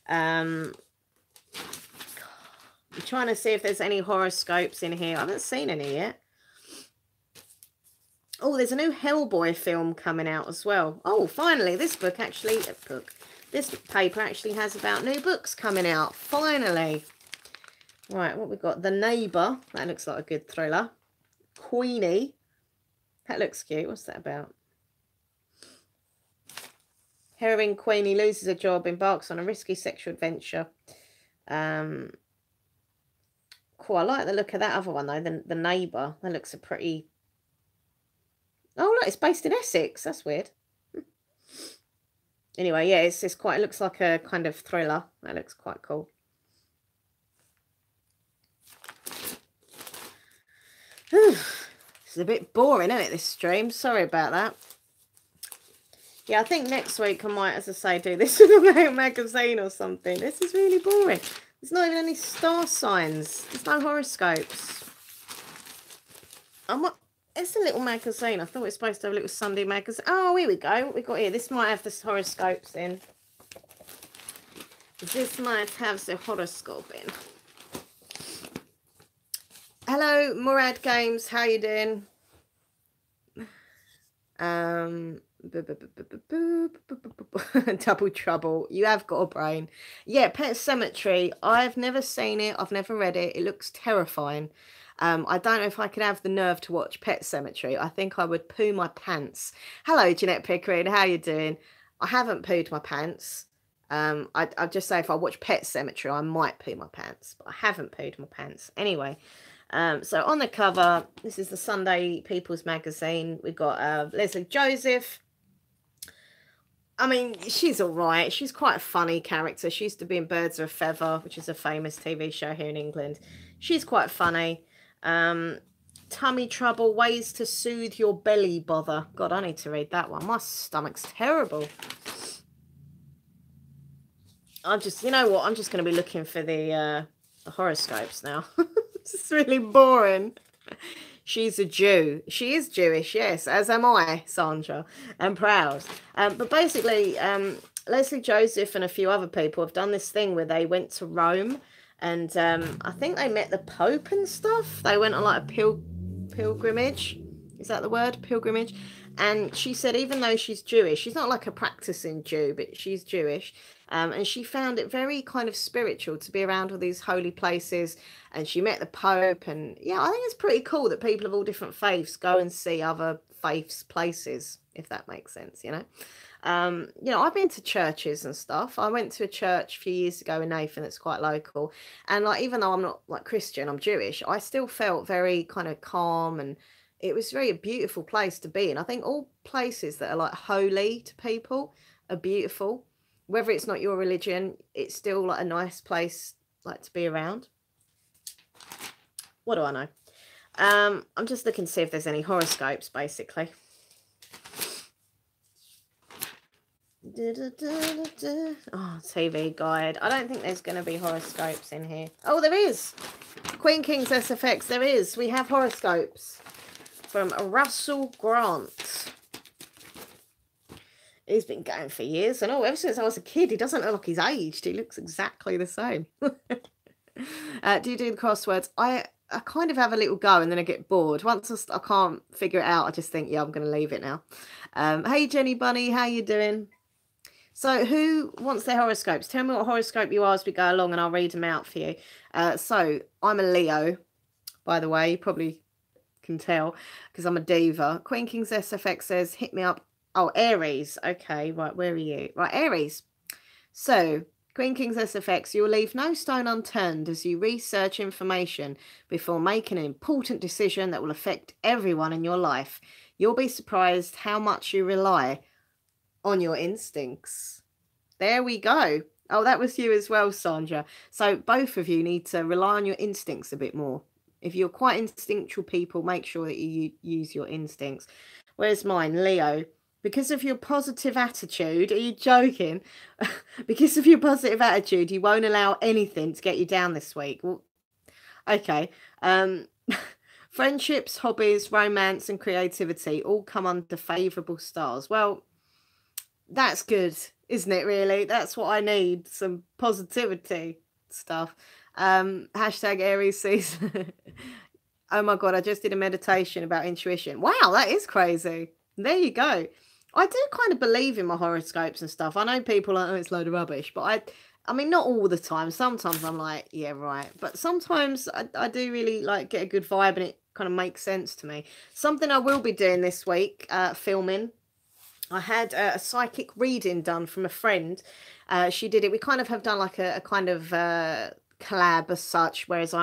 S1: I'm trying to see if there's any horoscopes in here. I haven't seen any yet. Oh, there's a new Hellboy film coming out as well. Oh, finally, this paper actually has about new books coming out. Finally. Right, what we've got? The Neighbour. That looks like a good thriller. Queenie. That looks cute. What's that about? Heroine Queenie loses her job, embarks on a risky sexual adventure. Cool. I like the look of that other one though, the Neighbour. That looks a pretty. Oh look, it's based in Essex. That's weird. Anyway, yeah, it's quite. It looks like a kind of thriller. That looks quite cool. It's a bit boring, isn't it? This stream. Sorry about that. Yeah, I think next week I might, as I say, do this with a magazine or something. This is really boring. There's not even any star signs. There's no horoscopes. It's a little magazine. I thought it was supposed to have a little Sunday magazine. Oh, here we go. What we got here? This might have the horoscopes in. This might have the horoscope in. Hello, Murad Games. How you doing? Double Trouble. You have got a brain. Yeah, Pet Sematary. I've never seen it. I've never read it. It looks terrifying. I don't know if I could have the nerve to watch Pet Sematary. I think I would poo my pants. Hello, Jeanette Pickering. How you doing? I haven't pooed my pants. I'd just say if I watch Pet Sematary, I might poo my pants, but I haven't pooed my pants. Anyway, so on the cover, this is the Sunday People's Magazine. We've got Leslie Joseph. I mean, she's all right. She's quite a funny character. She used to be in Birds of a Feather, which is a famous TV show here in England. She's quite funny. Tummy Trouble, Ways to Soothe Your Belly Bother. God, I need to read that one. My stomach's terrible. You know what? I'm just going to be looking for the horoscopes now. It's really boring. She's a Jew. She is Jewish, yes, as am I, Sandra. I'm proud. But basically, Leslie Joseph and a few other people have done this thing where they went to Rome, and I think they met the Pope and stuff. They went on like a pilgrimage. Is that the word? Pilgrimage. And she said even though she's Jewish, she's not like a practicing Jew, but she's Jewish. And she found it very kind of spiritual to be around all these holy places. And she met the Pope. And yeah, I think it's pretty cool that people of all different faiths go and see other faiths places, if that makes sense, you know. I've been to churches and stuff. I went to a church a few years ago in Nathan that's quite local. And like, even though I'm not like Christian, I'm Jewish, I still felt very kind of calm, and it was very a beautiful place to be in. I think all places that are like holy to people are beautiful. Whether it's not your religion, it's still like a nice place like to be around. What do I know? I'm just looking to see if there's any horoscopes, basically. Oh, TV guide. I don't think there's going to be horoscopes in here. Oh, there is. Queen King's SFX. There is. We have horoscopes from Russell Grant. He's been going for years. And ever since I was a kid, he doesn't look like he's aged. He looks exactly the same. Do you do the crosswords? I kind of have a little go and then I get bored. Once I can't figure it out, I just think, yeah, I'm going to leave it now. Hey, Jenny Bunny, how you doing? So who wants their horoscopes? Tell me what horoscope you are as we go along and I'll read them out for you. So I'm a Leo, by the way. You probably can tell because I'm a diva. Queen King's SFX says, hit me up. Oh, Aries. Okay, right, where are you? Right, Aries. So, Queen King's SFX, you'll leave no stone unturned as you research information before making an important decision that will affect everyone in your life. You'll be surprised how much you rely on your instincts. There we go. Oh, that was you as well, Sandra. So both of you need to rely on your instincts a bit more. If you're quite instinctual people, make sure that you use your instincts. Where's mine? Leo. Because of your positive attitude, are you joking? Because of your positive attitude, you won't allow anything to get you down this week. Well, okay. Friendships, hobbies, romance and creativity all come under favourable stars. Well, that's good, isn't it, really? That's what I need, some positivity stuff. Hashtag Aries season. Oh my God, I just did a meditation about intuition. Wow, that is crazy. There you go. I do kind of believe in my horoscopes and stuff. I know people are, oh, it's a load of rubbish, but I mean, not all the time. Sometimes I'm like, yeah, right. But sometimes I do really like get a good vibe and it kind of makes sense to me. Something I will be doing this week, filming. I had a psychic reading done from a friend. She did it. We kind of have done like a kind of collab as such, whereas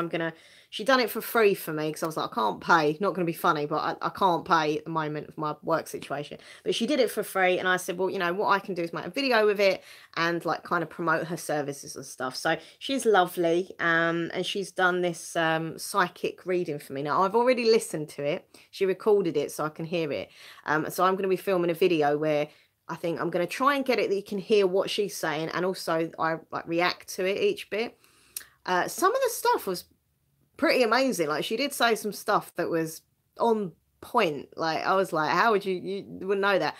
S1: she done it for free for me because I was like, I can't pay, not going to be funny, but I can't pay at the moment of my work situation. But she did it for free, and I said, well, you know, what I can do is make a video with it and like kind of promote her services and stuff. So she's lovely, and she's done this psychic reading for me. Now, I've already listened to it. She recorded it so I can hear it. So I'm going to be filming a video where I think I'm going to try and get it that you can hear what she's saying, and also I like react to it each bit. Some of the stuff was pretty amazing. Like, she did say some stuff that was on point. Like, I was like, how would you wouldn't know that?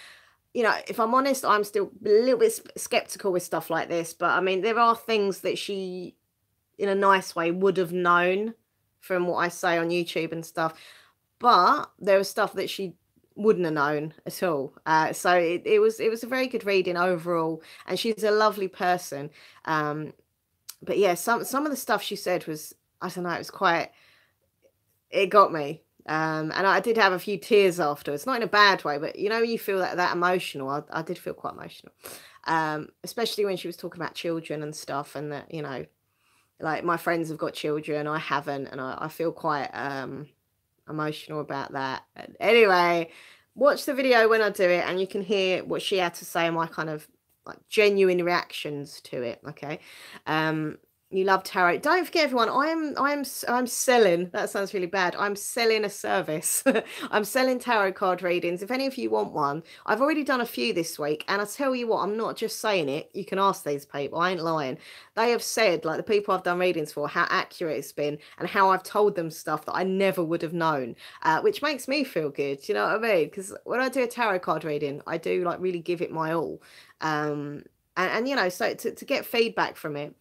S1: You know, if I'm honest, I'm still a little bit skeptical with stuff like this. But I mean, there are things that she, in a nice way, would have known from what I say on YouTube and stuff. But there was stuff that she wouldn't have known at all. So it was a very good reading overall. And she's a lovely person. But yeah, some of the stuff she said was, I don't know, it got me. And I did have a few tears afterwards, not in a bad way, but you know, you feel that emotional. I did feel quite emotional. Especially when she was talking about children and stuff, and that, you know, like my friends have got children, I haven't, and I feel quite emotional about that. Anyway, watch the video when I do it, and you can hear what she had to say and my kind of like genuine reactions to it. Okay. You love tarot. Don't forget, everyone, I'm selling. That sounds really bad. I'm selling a service. I'm selling tarot card readings. If any of you want one, I've already done a few this week, and I tell you what, I'm not just saying it. You can ask these people. I ain't lying. They have said, like the people I've done readings for, how accurate it's been and how I've told them stuff that I never would have known, which makes me feel good. You know what I mean? Because when I do a tarot card reading, I do like really give it my all. And you know, so to get feedback from it.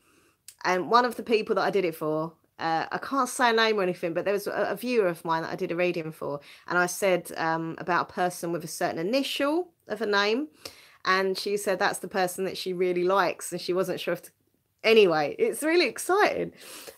S1: And one of the people that I did it for, I can't say a name or anything, but there was a viewer of mine that I did a reading for. And I said about a person with a certain initial of a name. and she said that's the person that she really likes, and she wasn't sure if to... Anyway, it's really exciting.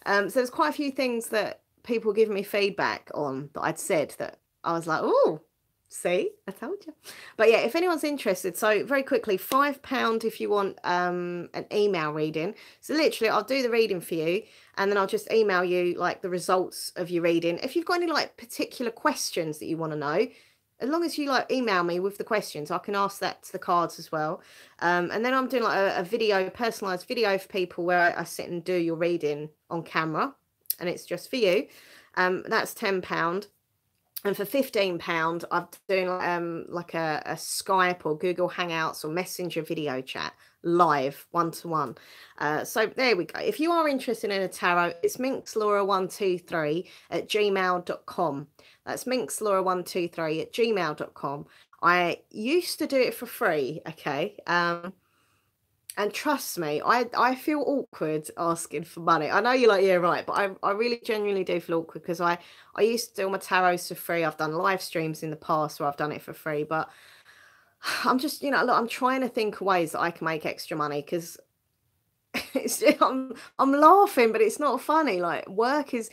S1: So there's quite a few things that people give me feedback on that I'd said that I was like, oh, see, I told you. But yeah, if anyone's interested, so very quickly, £5 if you want an email reading. So literally, I'll do the reading for you, and then I'll just email you like the results of your reading. If you've got any like particular questions that you want to know, as long as you like email me with the questions, I can ask that to the cards as well. And then I'm doing like a video, personalized video for people where I sit and do your reading on camera, and it's just for you. That's £10. And for £15, I'm doing like a Skype or Google Hangouts or Messenger video chat live, one-to-one. So there we go. If you are interested in a tarot, it's minxlaura123@gmail.com. That's minxlaura123@gmail.com. I used to do it for free, okay? And trust me, I feel awkward asking for money. I know you're like, yeah, right, but I really genuinely do feel awkward because I used to do my tarots for free. I've done live streams in the past where I've done it for free, but I'm just, you know, look, I'm trying to think of ways that I can make extra money because it's I'm laughing, but it's not funny. Like work is,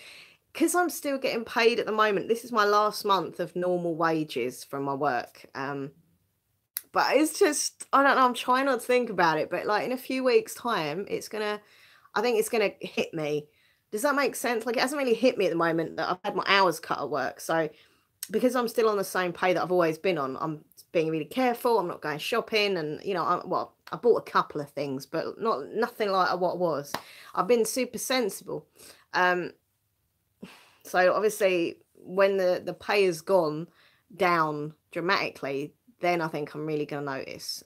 S1: because I'm still getting paid at the moment. This is my last month of normal wages from my work. But it's just, I don't know, I'm trying not to think about it, but like in a few weeks' time, I think it's gonna hit me. Does that make sense? Like it hasn't really hit me at the moment that I've had my hours cut at work. So because I'm still on the same pay that I've always been on, I'm being really careful. I'm not going shopping, and you know, I bought a couple of things, but nothing like what was. I've been super sensible. So obviously when the pay has gone down dramatically, then I think I'm really going to notice.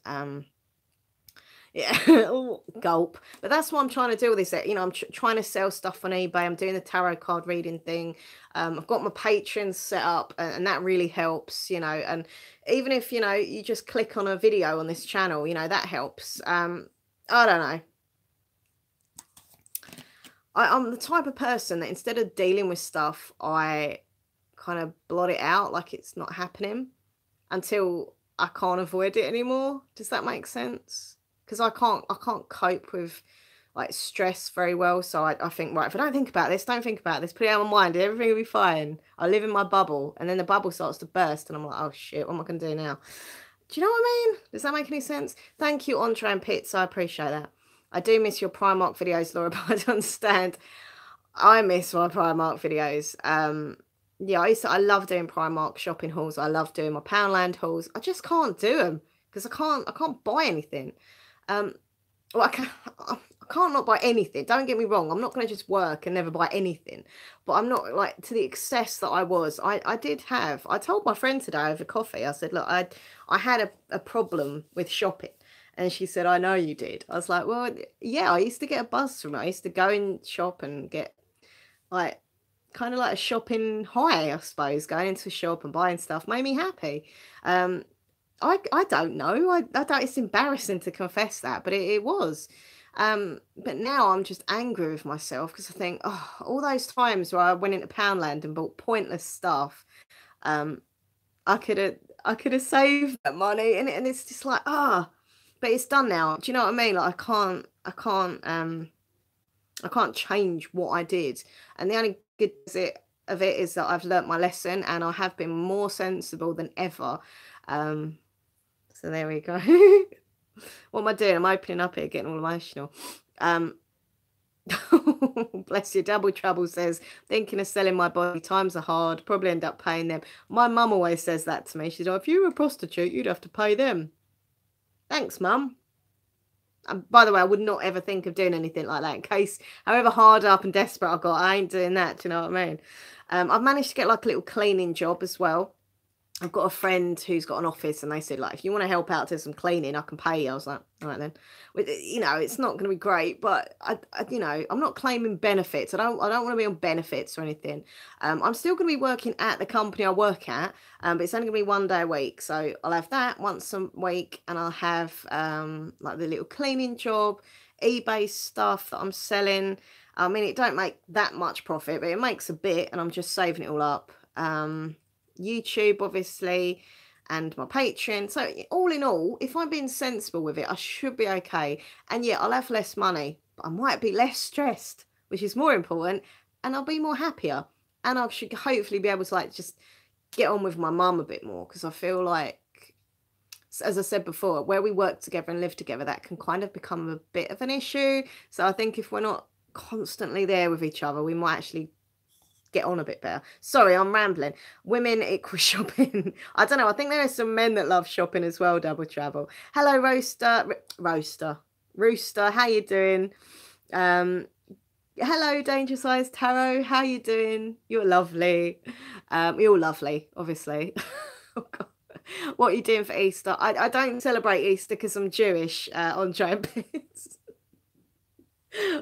S1: Yeah, oh, gulp. But that's what I'm trying to do with this. You know, I'm trying to sell stuff on eBay. I'm doing the tarot card reading thing. I've got my patrons set up, and that really helps, you know. And even if, you know, you just click on a video on this channel, you know, that helps. I don't know. I'm the type of person that instead of dealing with stuff, I kind of blot it out like it's not happening until I can't avoid it anymore. Does that make sense? Because I can't cope with like stress very well. So I think, right, if I don't think about this, put it out of my mind, everything will be fine. I live in my bubble, and then the bubble starts to burst, and I'm like, oh shit, what am I going to do now? Do you know what I mean? Does that make any sense? Thank you, Entree and Pits. I appreciate that. I do miss your Primark videos, Laura, but I don't understand. I miss my Primark videos. Yeah, I love doing Primark shopping hauls. I love doing my Poundland hauls. I just can't do them because I can't buy anything. Well, I can't not buy anything. Don't get me wrong. I'm not going to just work and never buy anything. But I'm not like to the excess that I was. I told my friend today over coffee. I said, look, I had a problem with shopping. And she said, I know you did. I was like, well, yeah, I used to get a buzz from it. I used to go and shop and get like kind of like a shopping high, I suppose. Going into a shop and buying stuff made me happy. I don't know. I don't, it's embarrassing to confess that, but it was. But now I'm just angry with myself because I think, oh, all those times where I went into Poundland and bought pointless stuff, I could have saved that money, and it's just like, but it's done now. Do you know what I mean? Like I can't change what I did, and the only good of it is that I've learnt my lesson, and I have been more sensible than ever. So there we go. What am I doing? I'm opening up here, getting all emotional. Bless you. Double Trouble says, thinking of selling my body. Times are hard. Probably end up paying them. My mum always says that to me. She said, oh, if you were a prostitute, you'd have to pay them. Thanks, mum. And by the way, I would not ever think of doing anything like that in case, however hard up and desperate I got, I ain't doing that. Do you know what I mean? I've managed to get like a little cleaning job as well. I've got a friend who's got an office, and they said, like, if you want to help out do some cleaning, I can pay you. I was like, all right then. You know, it's not going to be great, but you know, I'm not claiming benefits. I don't want to be on benefits or anything. I'm still going to be working at the company I work at, but it's only going to be 1 day a week. So I'll have that once a week, and I'll have like the little cleaning job, eBay stuff that I'm selling. I mean, it don't make that much profit, but it makes a bit, and I'm just saving it all up. YouTube, obviously, and my Patreon. So all in all, if I'm being sensible with it, I should be okay. And yeah, I'll have less money, but I might be less stressed, which is more important, and I'll be more happier. And I should hopefully be able to like just get on with my mum a bit more, because I feel like, as I said before, where we work together and live together, that can kind of become a bit of an issue. So I think if we're not constantly there with each other, we might actually get on a bit better. Sorry, I'm rambling. Women equal shopping. I don't know. I think there are some men that love shopping as well. Double travel. Hello, Rooster. How you doing? Hello, Danger Size Tarot. How you doing? You're lovely. You're lovely, obviously. Oh, God. What are you doing for Easter? I don't celebrate Easter because I'm Jewish, on Giant Bits.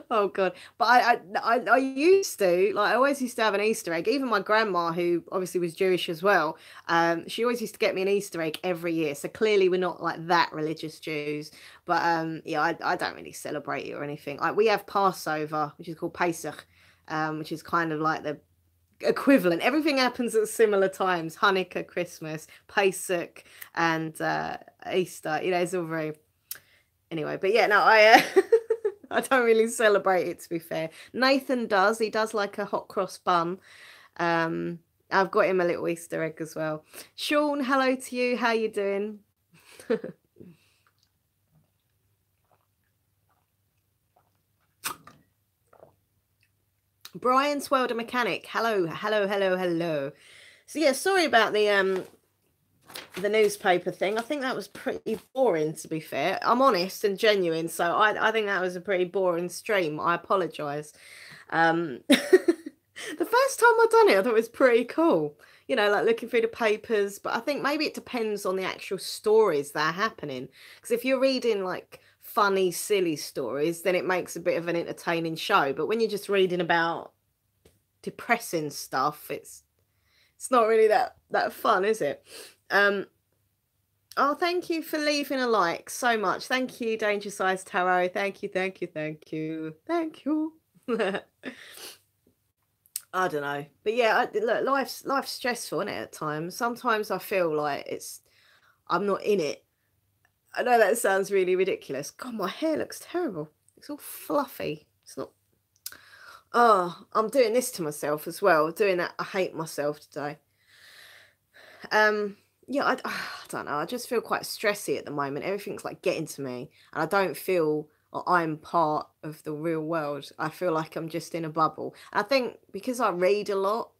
S1: Oh God. But I used to, like, I always used to have an Easter egg. Even my grandma, who obviously was Jewish as well, she always used to get me an Easter egg every year. So clearly we're not like that religious Jews. But yeah, I don't really celebrate it or anything. We have Passover, which is called Pesach, which is kind of like the equivalent. Everything happens at similar times: Hanukkah, Christmas, Pesach, and Easter. You know, it's all very, anyway. But yeah, no, I don't really celebrate it, to be fair. Nathan does. He does like a hot cross bun. I've got him a little Easter egg as well. Sean, hello to you. How you doing? Brian Swelder Mechanic. Hello. So yeah, sorry about the newspaper thing. I think that was pretty boring, to be fair. I'm honest and genuine, so I think that was a pretty boring stream. I apologise. The first time I've done it, I thought it was pretty cool. You know, like looking through the papers, but I think maybe it depends on the actual stories that are happening. Because if you're reading like funny, silly stories, then it makes a bit of an entertaining show. But when you're just reading about depressing stuff, it's not really that fun, is it? Oh, thank you for leaving a like so much. Thank you, Danger Size Tarot. Thank you. I don't know, but yeah, look, life's stressful, isn't it? At times, sometimes I feel like I'm not in it. I know that sounds really ridiculous. God, my hair looks terrible. It's all fluffy. It's not. Oh, I'm doing this to myself as well. Doing that. I hate myself today. Yeah, I don't know. I just feel quite stressy at the moment. Everything's like getting to me, and I don't feel like I'm part of the real world. I feel like I'm just in a bubble. I think because I read a lot,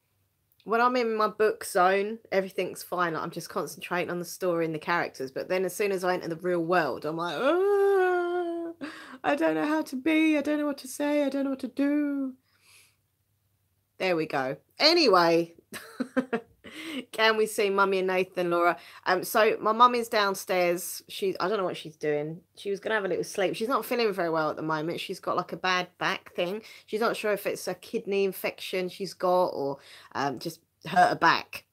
S1: when I'm in my book zone, everything's fine. Like, I'm just concentrating on the story and the characters. But then as soon as I enter the real world, I'm like, oh, I don't know how to be. I don't know what to say. I don't know what to do. There we go. Anyway. Can we see Mummy and Nathan, Laura? So my mum is downstairs. I don't know what she's doing. She was gonna have a little sleep. She's not feeling very well at the moment. She's got like a bad back thing. She's not sure if it's a kidney infection she's got, or just hurt her back.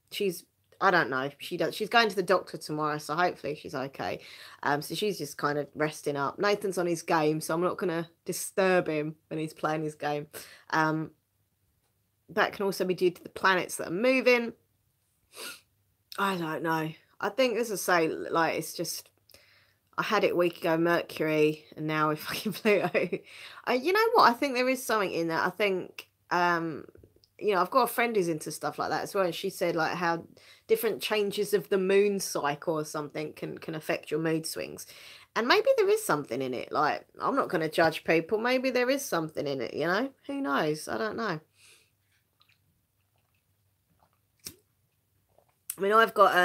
S1: I don't know. She's going to the doctor tomorrow, so hopefully she's okay. So she's just kind of resting up. Nathan's on his game, so I'm not gonna disturb him when he's playing his game. That can also be due to the planets that are moving. I don't know. I think, as I say, like, it's just, I had it a week ago, Mercury, and now with fucking Pluto. You know what? I think there is something in that. I think, you know, I've got a friend who's into stuff like that as well, and she said like how different changes of the moon cycle or something can affect your mood swings. And maybe there is something in it. Like, I'm not going to judge people. Maybe there is something in it, you know? Who knows? I don't know. I mean, I've got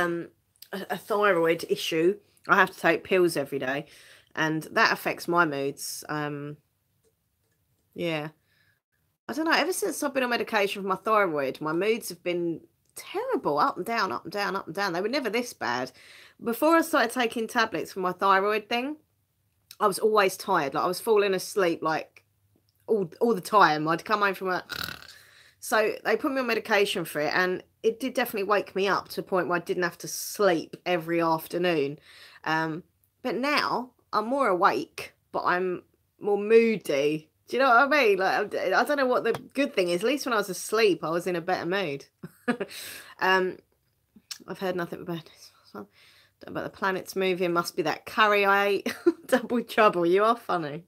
S1: a thyroid issue. I have to take pills every day, and that affects my moods. Yeah. I don't know. Ever since I've been on medication for my thyroid, my moods have been terrible, up and down, up and down, up and down. They were never this bad. Before I started taking tablets for my thyroid thing, I was always tired. Like, I was falling asleep like all the time. I'd come home from work. So they put me on medication for it, and it did definitely wake me up to a point where I didn't have to sleep every afternoon. But now I'm more awake, but I'm more moody. Do you know what I mean? Like, I don't know what the good thing is. At least when I was asleep, I was in a better mood. I've heard nothing but bad news. can't, don't know about the planets moving. Must be that curry I ate. Double trouble. You are funny.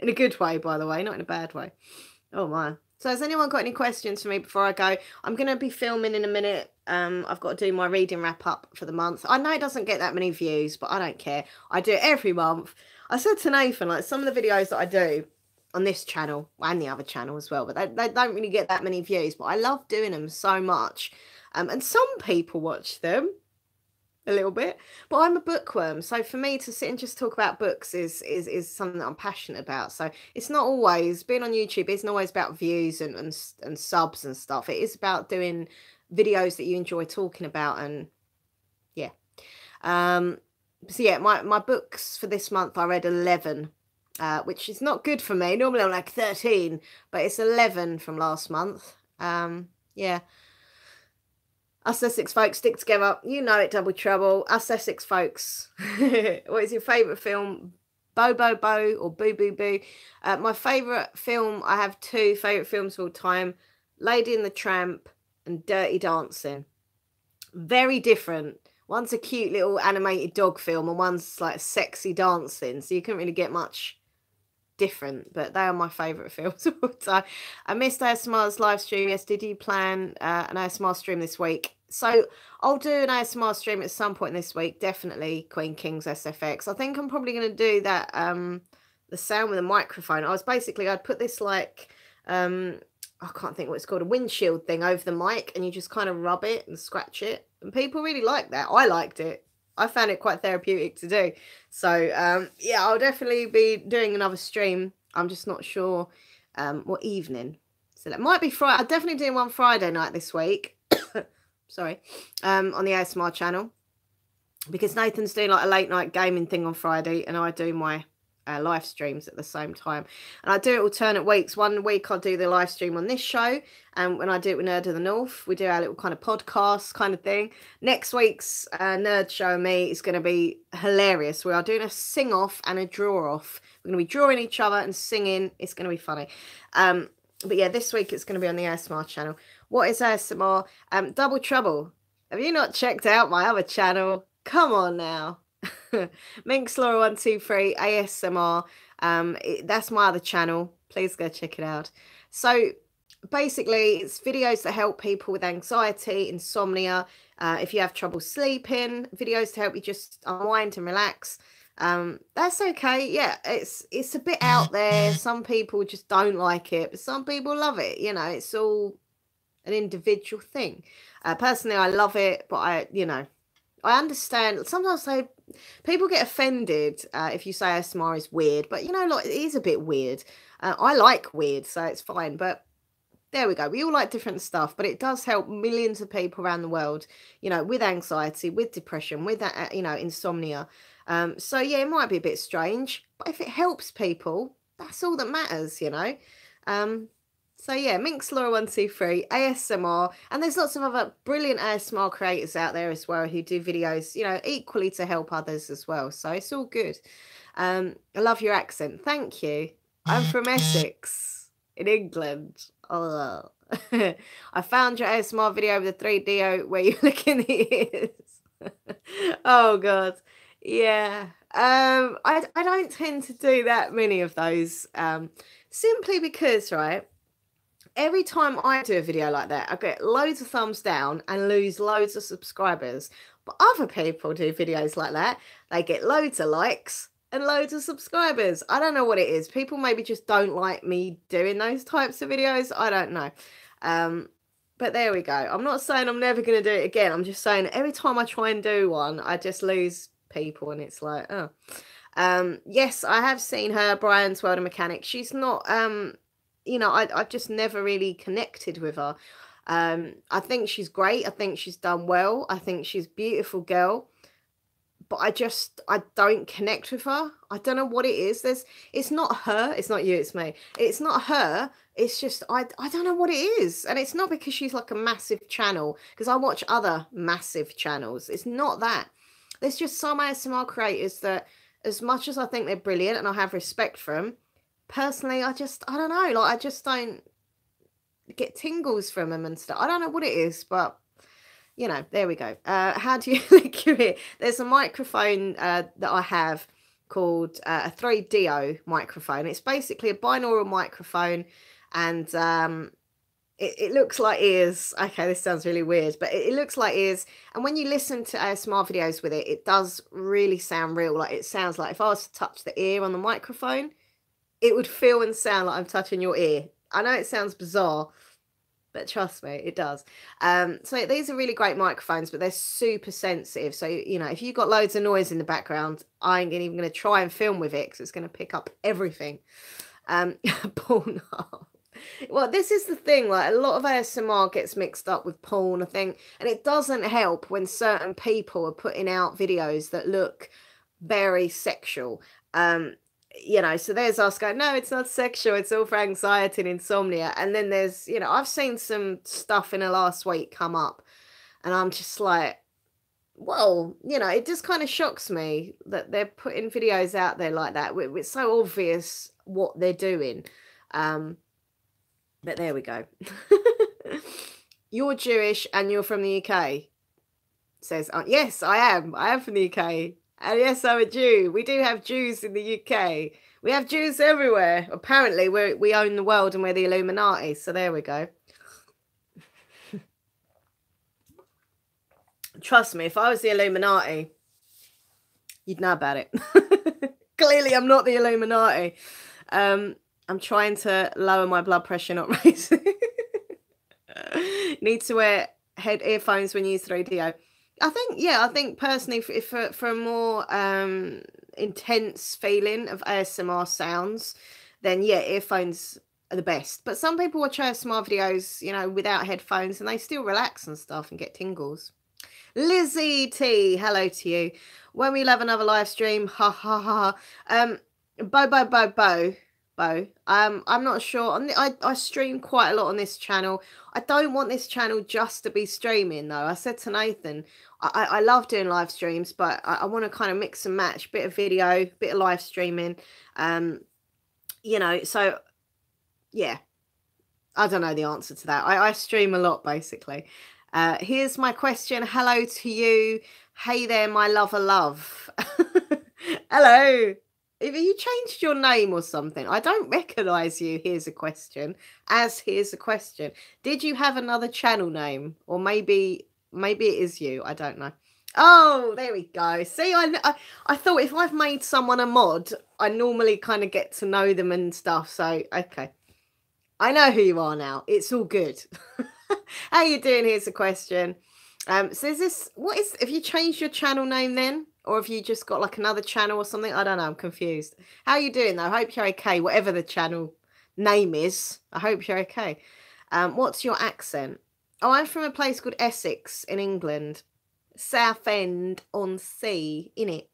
S1: In a good way, by the way, not in a bad way. Oh my. So has anyone got any questions for me before I go? I'm going to be filming in a minute. I've got to do my reading wrap up for the month. I know it doesn't get that many views, but I don't care. I do it every month. I said to Nathan, like, some of the videos that I do on this channel and the other channel as well, but they don't really get that many views, but I love doing them so much. And some people watch them a little bit, but I'm a bookworm, so for me to sit and just talk about books is something that I'm passionate about. So it's not always, being on YouTube isn't always about views and subs and stuff. It is about doing videos that you enjoy talking about. And yeah, so yeah, my books for this month, I read 11, which is not good for me. Normally I'm like 13, but it's 11 from last month. Yeah. Us Essex folks stick together. You know it, Double Trouble. Us Essex folks. What is your favourite film? Bo Bo Bo or Boo Boo Boo? My favourite film, I have two favourite films of all time. Lady and the Tramp and Dirty Dancing. Very different. One's a cute little animated dog film and one's like sexy dancing. So you couldn't really get much different, but they are my favourite films of all time. I missed ASMR's live stream. Yes, did you plan an ASMR stream this week? So I'll do an ASMR stream at some point this week, definitely. Queen King's SFX. I think I'm probably going to do that, the sound with a microphone. I'd put this like, I can't think what it's called, a windshield thing over the mic, and you just kind of rub it and scratch it, and people really like that. I liked it. I found it quite therapeutic to do. So, yeah, I'll definitely be doing another stream. I'm just not sure what evening. So that might be Friday. I'll definitely do one Friday night this week. Sorry. On the ASMR channel. Because Nathan's doing like a late night gaming thing on Friday, and I do my live streams at the same time. And I do it alternate weeks. One week I'll do the live stream on this show, and when I do it with Nerd of the North, we do our little kind of podcast kind of thing. Next week's Nerd Show and me is going to be hilarious. We are doing a sing off and a draw off. We're going to be drawing each other and singing. It's going to be funny. But yeah, this week it's going to be on the ASMR channel. What is ASMR? Double Trouble. Have you not checked out my other channel? Come on now. Minx Laura 123 ASMR. That's my other channel. Please go check it out. So basically, it's videos that help people with anxiety, insomnia. If you have trouble sleeping, videos to help you just unwind and relax. That's okay. Yeah, it's a bit out there. Some people just don't like it, but some people love it. You know, it's all an individual thing. Personally, I love it, but I understand. Sometimes people get offended if you say ASMR is weird, but you know, like, it is a bit weird. I like weird, so it's fine. But there we go. We all like different stuff, but it does help millions of people around the world, you know, with anxiety, with depression, with that, you know, insomnia. So yeah, it might be a bit strange, but if it helps people, that's all that matters, you know. So yeah, Minx Laura 123 ASMR, and there's lots of other brilliant ASMR creators out there as well who do videos, you know, equally to help others as well. So it's all good. I love your accent. Thank you. I'm from Essex in England. Oh. I found your ASMR video with the 3DO where you look in the ears. Oh God. Yeah. I don't tend to do that many of those. Simply because, right, every time I do a video like that, I get loads of thumbs down and lose loads of subscribers. But other people do videos like that. They get loads of likes and loads of subscribers. I don't know what it is. People maybe just don't like me doing those types of videos. I don't know. But there we go. I'm not saying I'm never going to do it again. I'm just saying every time I try and do one, I just lose people. And it's like, oh. Yes, I have seen her, Brian's World of Mechanics. She's not... you know, I've just never really connected with her. I think she's great. I think she's done well. I think she's a beautiful girl. But I don't connect with her. I don't know what it is. It's not her. It's not you, it's me. It's not her. It's just, I don't know what it is. And it's not because she's like a massive channel, because I watch other massive channels. It's not that. There's just some ASMR creators that, as much as I think they're brilliant and I have respect for them, personally, I don't know, like, I just don't get tingles from them and stuff. I don't know what it is, but you know, there we go. How do you lick your ear? There's a microphone that I have called a 3DO microphone. It's basically a binaural microphone, and it looks like ears. Okay, this sounds really weird, but it looks like ears. And when you listen to ASMR videos with it, it does really sound real. Like, it sounds like if I was to touch the ear on the microphone, it would feel and sound like I'm touching your ear. I know it sounds bizarre, but trust me, it does. So these are really great microphones, but they're super sensitive. So, you know, if you've got loads of noise in the background, I ain't even going to try and film with it because it's going to pick up everything. Porn. Well, this is the thing, like, a lot of ASMR gets mixed up with porn, I think, and it doesn't help when certain people are putting out videos that look very sexual. You know, so there's us going, no, it's not sexual, it's all for anxiety and insomnia. And then there's, you know, I've seen some stuff in the last week come up, and I'm just like, well, you know, it just kind of shocks me that they're putting videos out there like that. It's so obvious what they're doing. But there we go. You're Jewish and you're from the UK. Says, yes, I am. I am from the UK. And yes, I'm a Jew. We do have Jews in the UK. We have Jews everywhere. Apparently, we own the world and we're the Illuminati. So there we go. Trust me, if I was the Illuminati, you'd know about it. Clearly, I'm not the Illuminati. I'm trying to lower my blood pressure, not raise it. Need to wear earphones when you use 3DO. I think personally, for a more intense feeling of ASMR sounds, then yeah, earphones are the best. But some people watch ASMR videos, you know, without headphones, and they still relax and stuff and get tingles. Lizzie T, hello to you. When we'll have another live stream, ha ha ha. Bo. I'm not sure. I stream quite a lot on this channel. I don't want this channel just to be streaming, though. I said to Nathan, I love doing live streams, but I want to kind of mix and match, bit of video, bit of live streaming. You know, so yeah, I don't know the answer to that. I stream a lot, basically. Here's my question. Hello to you. Hey there, my lover love. Hello. Have you changed your name or something? I don't recognise you. Here's a question. Here's a question. Did you have another channel name? Or maybe it is you. I don't know. Oh, there we go. See, I thought if I've made someone a mod, I normally kind of get to know them and stuff. So, okay. I know who you are now. It's all good. How you doing? Here's a question. So have you changed your channel name then? Or have you just got like another channel or something? I don't know. I'm confused. How are you doing though? I hope you're okay. Whatever the channel name is, I hope you're okay. What's your accent? Oh, I'm from a place called Essex in England. Southend on Sea, innit?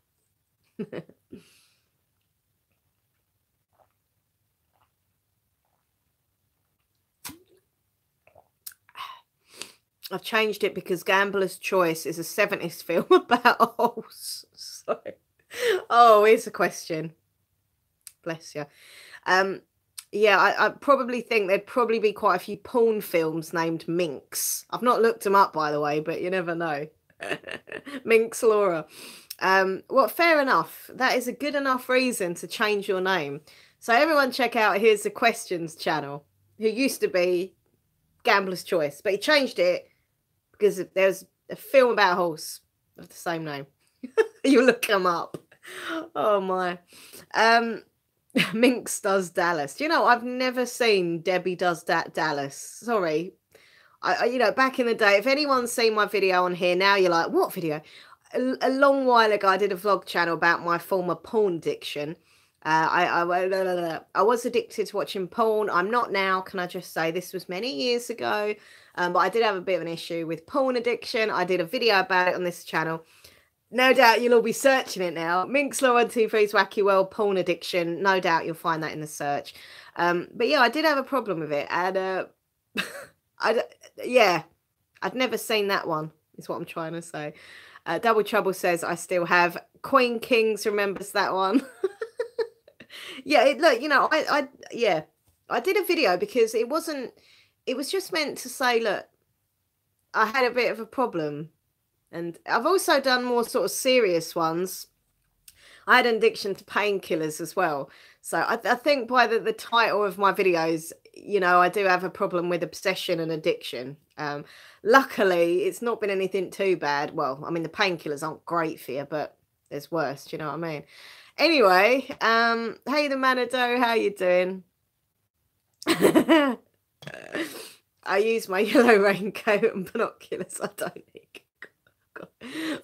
S1: I've changed it because Gambler's Choice is a 70s film about a horse. So, oh, here's a question. Bless you. Yeah, I probably think there'd probably be quite a few porn films named Minx. I've not looked them up, by the way, but you never know. Minx Laura. Well, fair enough. That is a good enough reason to change your name. So everyone check out Here's the Questions channel, who used to be Gambler's Choice, but he changed it because there's a film about a horse of the same name. You look them up. Oh my. Minx Does Dallas. You know, I've never seen Debbie Does Dallas. Sorry. I you know, back in the day, if anyone's seen my video on here, now you're like, what video? A long while ago, I did a vlog channel about my former porn addiction. I was addicted to watching porn. I'm not now, can I just say. This was many years ago. But I did have a bit of an issue with porn addiction. I did a video about it on this channel. No doubt you'll all be searching it now. Minx Law 123's Wacky World Porn Addiction. No doubt you'll find that in the search. But yeah, I did have a problem with it. And yeah, I'd never seen that one, is what I'm trying to say. Double Trouble says, I still have. Queen Kings remembers that one. Yeah, look, you know, I did a video because it was just meant to say, look, I had a bit of a problem. And I've also done more sort of serious ones. I had an addiction to painkillers as well. So I think by the title of my videos, you know, I do have a problem with obsession and addiction. Luckily, it's not been anything too bad. Well, I mean, the painkillers aren't great for you, but there's worse. Do you know what I mean? Anyway, hey, the Manado, how you doing? I use my yellow raincoat and binoculars. I don't think.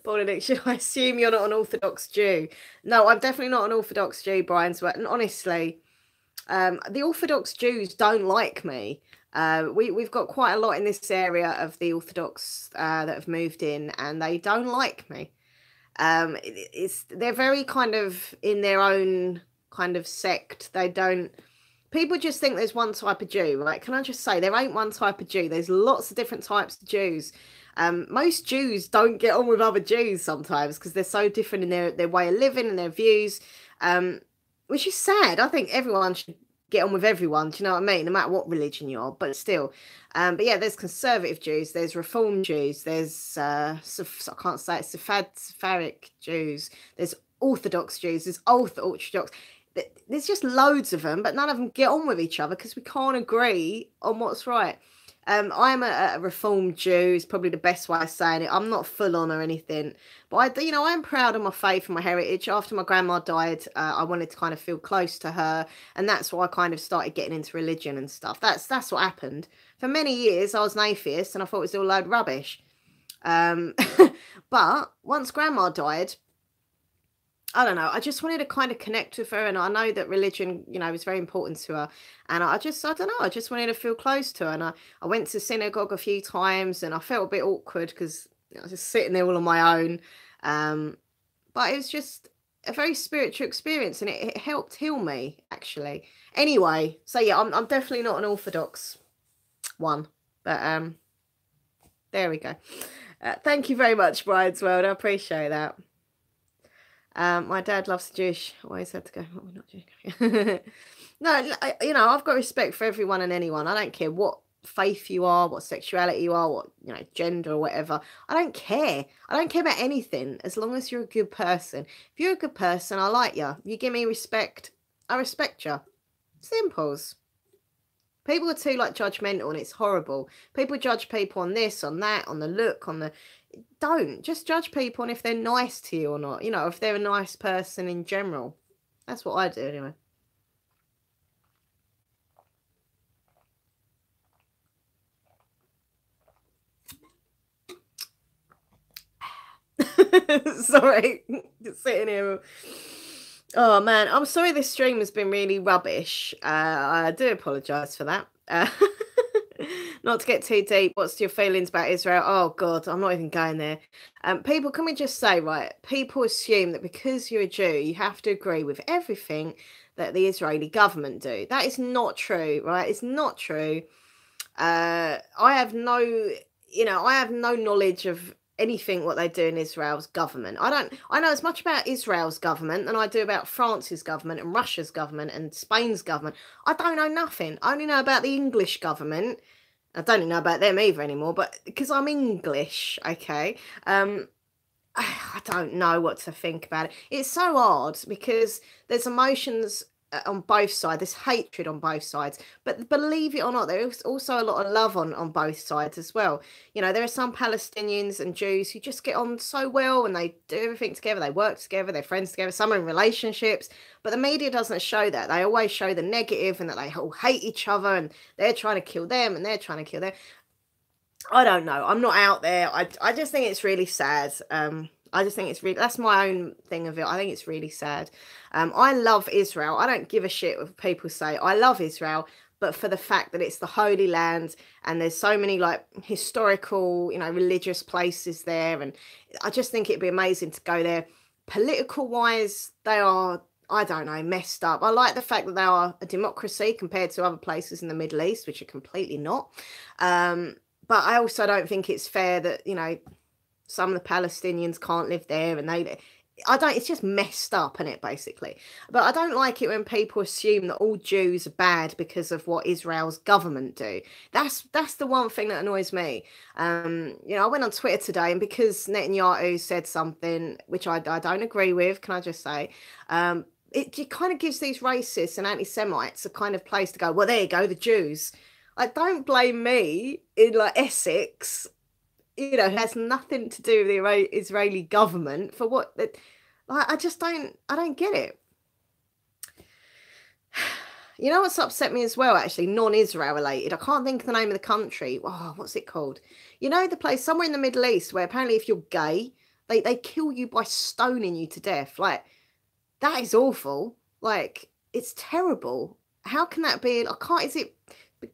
S1: Born addiction. I assume you're not an Orthodox Jew. No, I'm definitely not an Orthodox Jew, Brian. And honestly, the Orthodox Jews don't like me. We've got quite a lot in this area of the Orthodox that have moved in, and they don't like me. They're very kind of in their own kind of sect. They don't. People just think there's one type of Jew, right? Can I just say there ain't one type of Jew? There's lots of different types of Jews. Most Jews don't get on with other Jews sometimes because they're so different in their way of living and their views, which is sad. I think everyone should get on with everyone. Do you know what I mean? No matter what religion you are, but still. But yeah, there's conservative Jews, there's Reform Jews, there's I can't say it, Sephardic Jews, there's Orthodox Jews, there's Orthodox. There's just loads of them, but none of them get on with each other because we can't agree on what's right. I'm a Reformed Jew is probably the best way of saying it. I'm not full on or anything, but I'm proud of my faith and my heritage. After my grandma died, I wanted to kind of feel close to her, and that's why I kind of started getting into religion and stuff. That's what happened. For many years, I was an atheist, and I thought it was all a load of rubbish. But once grandma died, I don't know. I just wanted to kind of connect with her, and I know that religion, you know, was very important to her. And I don't know. I just wanted to feel close to her, and I went to synagogue a few times, and I felt a bit awkward because I was just sitting there all on my own. But it was just a very spiritual experience, and it helped heal me actually. Anyway, so yeah, I'm definitely not an Orthodox one, but there we go. Thank you very much, Bride's World. I appreciate that. My dad loves Jewish. Always had to go. Oh, not Jewish. No, you know, I've got respect for everyone and anyone. I don't care what faith you are, what sexuality you are, what, you know, gender or whatever. I don't care. I don't care about anything as long as you're a good person. If you're a good person, I like you. You give me respect, I respect you. Simples. People are too like judgmental, and it's horrible. People judge people on this, on that, on the look, on the. Don't just judge people on if they're nice to you or not. You know, if they're a nice person in general. That's what I do anyway. Sorry, just sitting here. Oh man, I'm sorry this stream has been really rubbish. I do apologise for that. Not to get too deep, what's your feelings about Israel? Oh God, I'm not even going there. People, can we just say, right, people assume that because you're a Jew, you have to agree with everything that the Israeli government do. That is not true, right? It's not true. I have no, you know, I have no knowledge of anything what they do in Israel's government. I know as much about Israel's government than I do about France's government and Russia's government and Spain's government. I don't know nothing. I only know about the English government. I don't even know about them either anymore, but because I'm English, okay, I don't know what to think about it. It's so hard because there's emotions on both sides, there's hatred on both sides, but believe it or not, there's also a lot of love on both sides as well. You know, there are some Palestinians and Jews who just get on so well, and they do everything together, they work together, they're friends together, some are in relationships, but the media doesn't show that. They always show the negative and that they all hate each other and they're trying to kill them and they're trying to kill them. I don't know, I'm not out there. I just think it's really sad. I just think it's really, that's my own thing of it. I think it's really sad. I love Israel. I don't give a shit if people say I love Israel, but for the fact that it's the Holy Land and there's so many like historical, you know, religious places there. And I just think it'd be amazing to go there. Political wise, they are, I don't know, messed up. I like the fact that they are a democracy compared to other places in the Middle East, which are completely not. But I also don't think it's fair that, you know, some of the Palestinians can't live there, and I don't, it's just messed up, isn't it, basically? But I don't like it when people assume that all Jews are bad because of what Israel's government do. That's the one thing that annoys me. You know, I went on Twitter today, and because Netanyahu said something which I don't agree with, can I just say, it kind of gives these racists and anti-Semites a kind of place to go, well, there you go, the Jews. Like, don't blame me in like Essex, you know, has nothing to do with the Israeli government for what. I just don't get it. You know what's upset me as well, actually, non-Israel related? I can't think of the name of the country. Oh, what's it called? You know, the place somewhere in the Middle East where apparently if you're gay, they kill you by stoning you to death. Like, that is awful. Like, it's terrible. How can that be? I can't,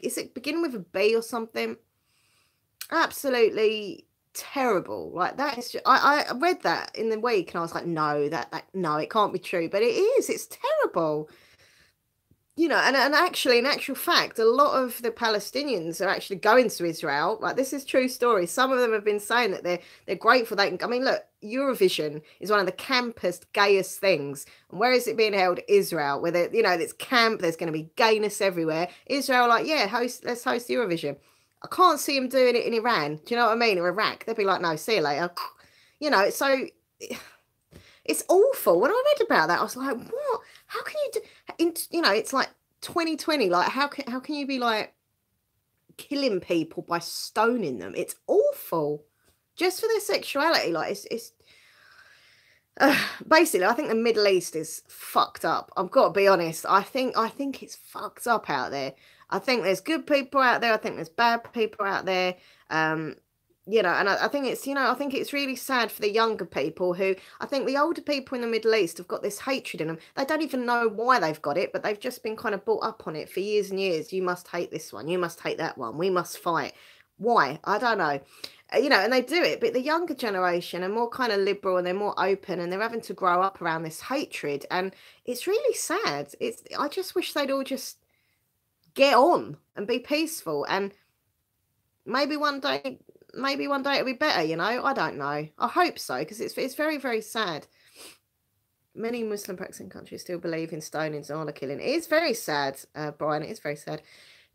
S1: is it beginning with a B or something? Absolutely terrible. Like, that is just, I read that in the week and I was like, no, no, it can't be true. But it is, it's terrible. You know, and actually, in actual fact, a lot of the Palestinians are actually going to Israel. Like, this is true story. Some of them have been saying that they're grateful they can. I mean, look, Eurovision is one of the campest, gayest things. And where is it being held? Israel, where you know, it's camp. There's going to be gayness everywhere. Israel, like, yeah, let's host Eurovision. I can't see them doing it in Iran. Do you know what I mean? Or Iraq. They'd be like, no, see you later. You know, so it's awful. When I read about that, I was like, what? How can you do, you know, it's like 2020. Like, how can you be like killing people by stoning them? It's awful. Just for their sexuality. Like, it's basically, I think the Middle East is fucked up. I've got to be honest. I think it's fucked up out there. I think there's good people out there. I think there's bad people out there. You know, and I think it's, you know, I think it's really sad for the younger people who, I think the older people in the Middle East have got this hatred in them. They don't even know why they've got it, but they've just been kind of brought up on it for years and years. You must hate this one. You must hate that one. We must fight. Why? I don't know. You know, and they do it, but the younger generation are more kind of liberal and they're more open and they're having to grow up around this hatred. And it's really sad. I just wish they'd all just get on and be peaceful, and maybe one day it'll be better, you know. I don't know. I hope so, because it's very, very sad. Many Muslim practicing countries still believe in stonings and honor killing. It is very sad, Brian. It is very sad.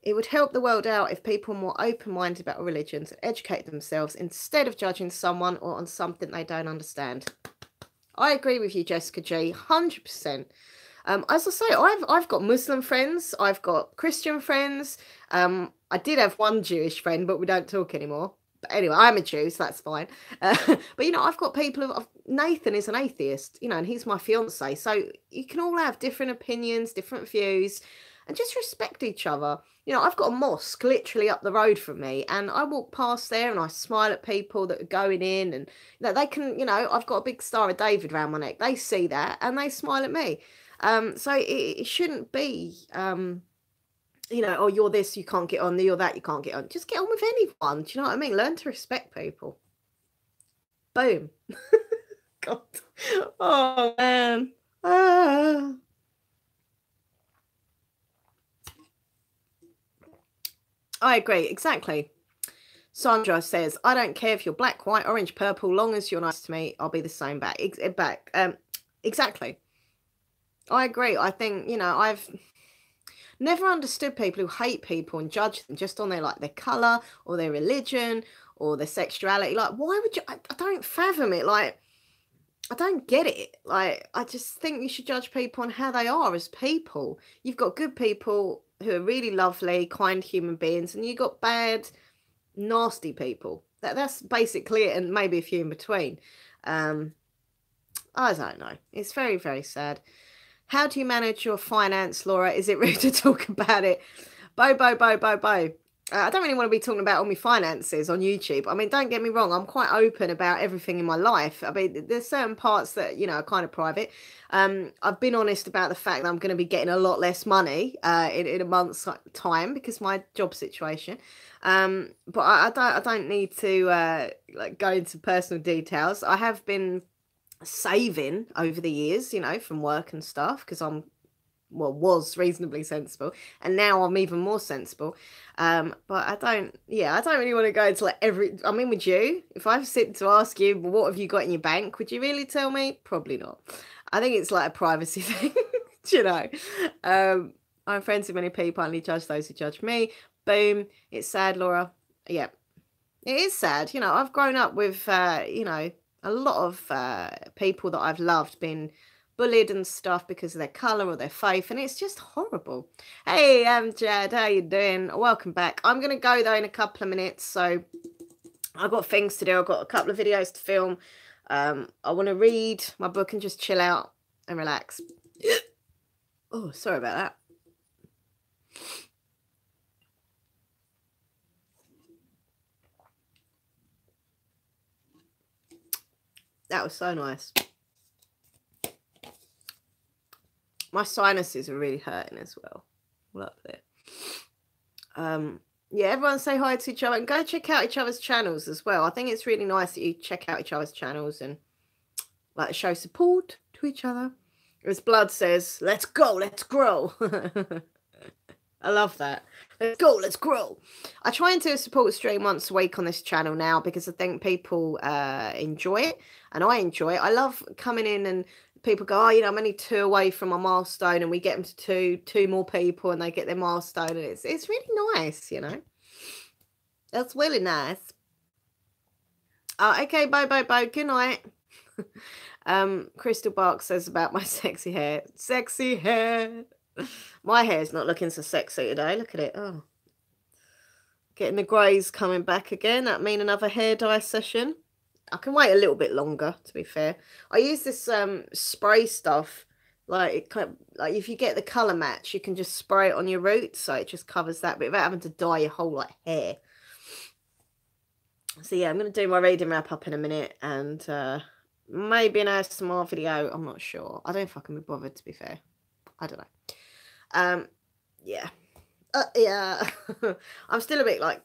S1: It would help the world out if people were more open-minded about religions and educate themselves instead of judging someone or on something they don't understand. I agree with you, Jessica G, 100%. As I say, I've got Muslim friends, I've got Christian friends. I did have one Jewish friend, but we don't talk anymore. But anyway, I'm a Jew, so that's fine. But, you know, I've got people, Nathan is an atheist, you know, and he's my fiance. So you can all have different opinions, different views, and just respect each other. You know, I've got a mosque literally up the road from me, and I walk past there and I smile at people that are going in, and you know, they can, you know, I've got a big Star of David around my neck. They see that and they smile at me. So it shouldn't be, you know, oh, you're this, you can't get on, you're that, you can't get on. Just get on with anyone. Do you know what I mean? Learn to respect people. Boom. God. Oh, man. Ah. I agree. Exactly. Sandra says, I don't care if you're black, white, orange, purple, long as you're nice to me, I'll be the same back. Exactly. I agree. I think, you know, I've never understood people who hate people and judge them just on their, like, their colour or their religion or their sexuality. Like, why would you? I don't fathom it. Like, I don't get it. Like, I just think you should judge people on how they are as people. You've got good people who are really lovely, kind human beings, and you've got bad, nasty people. That's basically it, and maybe a few in between. I don't know. It's very, very sad. How do you manage your finance, Laura? Is it rude to talk about it? Bo. I don't really want to be talking about all my finances on YouTube. I mean, don't get me wrong. I'm quite open about everything in my life. I mean, there's certain parts that, you know, are kind of private. I've been honest about the fact that I'm going to be getting a lot less money in a month's time because of my job situation. But I don't need to like go into personal details. I have been saving over the years, you know, from work and stuff, because I'm well, was reasonably sensible, and now I'm even more sensible. But I don't really want to go into like I mean, would you? If I sit to ask you, well, what have you got in your bank? Would you really tell me? Probably not. I think it's like a privacy thing, you know. I'm friends with many people, I only judge those who judge me. Boom. It's sad, Laura. Yeah, it is sad. You know, I've grown up with, you know, a lot of people that I've loved being bullied and stuff because of their colour or their faith, and it's just horrible. Hey, Jad, how you doing? Welcome back. I'm going to go, though, in a couple of minutes, so I've got things to do. I've got a couple of videos to film. I want to read my book and just chill out and relax. Oh, sorry about that. That was so nice. My sinuses are really hurting as well. Up there. Yeah, everyone say hi to each other and go check out each other's channels as well. I think it's really nice that you check out each other's channels and like show support to each other. As Blood says, let's go, let's grow. I love that. Let's go, let's grow. I try and do a support stream once a week on this channel now because I think people enjoy it and I enjoy it. I love coming in and people go, oh, you know, I'm only 2 away from my milestone, and we get them to two more people and they get their milestone, and it's really nice, you know. That's really nice. Okay, bye. Good night. Crystal Bark says about my sexy hair. Sexy hair. My hair's not looking so sexy today. Look at it. Oh, getting the greys coming back again. That mean another hair dye session. I can wait a little bit longer, to be fair. I use this spray stuff. Like, it kind of, like if you get the colour match, you can just spray it on your roots, so it just covers that, but without having to dye your whole like hair. So yeah, I'm going to do my reading wrap up in a minute, and maybe an ASMR video. I'm not sure. I don't fucking be bothered, to be fair. I don't know. Yeah. Yeah. I'm still a bit like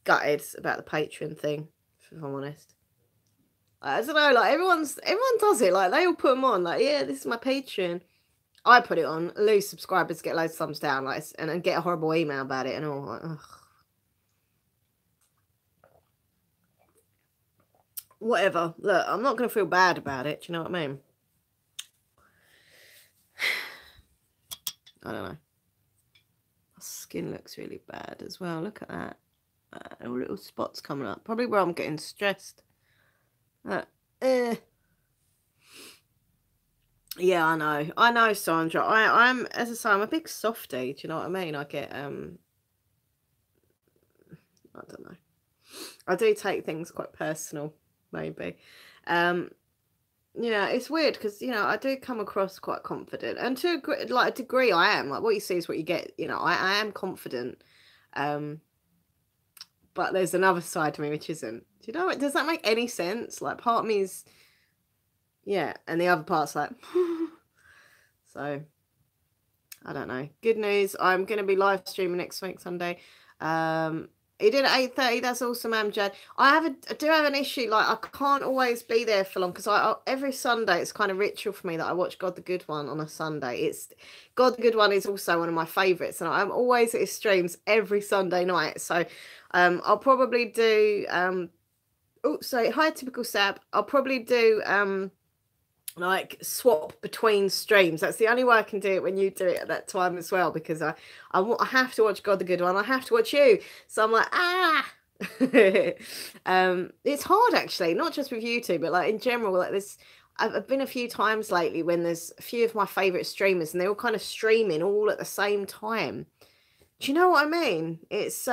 S1: gutted about the Patreon thing, if I'm honest. I don't know, like everyone does it, like they all put them on, like, yeah, this is my Patreon. I put it on, lose subscribers, get loads of thumbs down, like, and get a horrible email about it and all. Like, ugh. Whatever. Look, I'm not going to feel bad about it. Do you know what I mean? I don't know. My skin looks really bad as well. Look at that. Little spots coming up. Probably where I'm getting stressed. Yeah, I know, Sandra. I'm, as I say, I'm a big softie. Do you know what I mean? I get I don't know. I do take things quite personal, maybe. Yeah, it's weird because, you know, I do come across quite confident, and to a degree I am. Like, what you see is what you get. You know, I am confident. But there's another side to me which isn't. Do you know what? Does that make any sense? Like, part of me is, yeah, and the other part's like, so, I don't know. Good news, I'm going to be live streaming next week, Sunday. He did at 8:30. That's awesome, Amjad. I do have an issue. Like, I can't always be there for long because every Sunday it's kind of ritual for me that I watch God the Good One on a Sunday. It's God the Good One is also one of my favourites, and I'm always at his streams every Sunday night. So, I'll probably do. So hi, typical Sab. I'll probably do like swap between streams. That's the only way I can do it when you do it at that time as well, because I have to watch God the Good One. I have to watch you. So I'm like, it's hard actually, not just with you two, but like in general. Like I've been a few times lately when there's a few of my favourite streamers and they're all kind of streaming all at the same time. Do you know what I mean? It's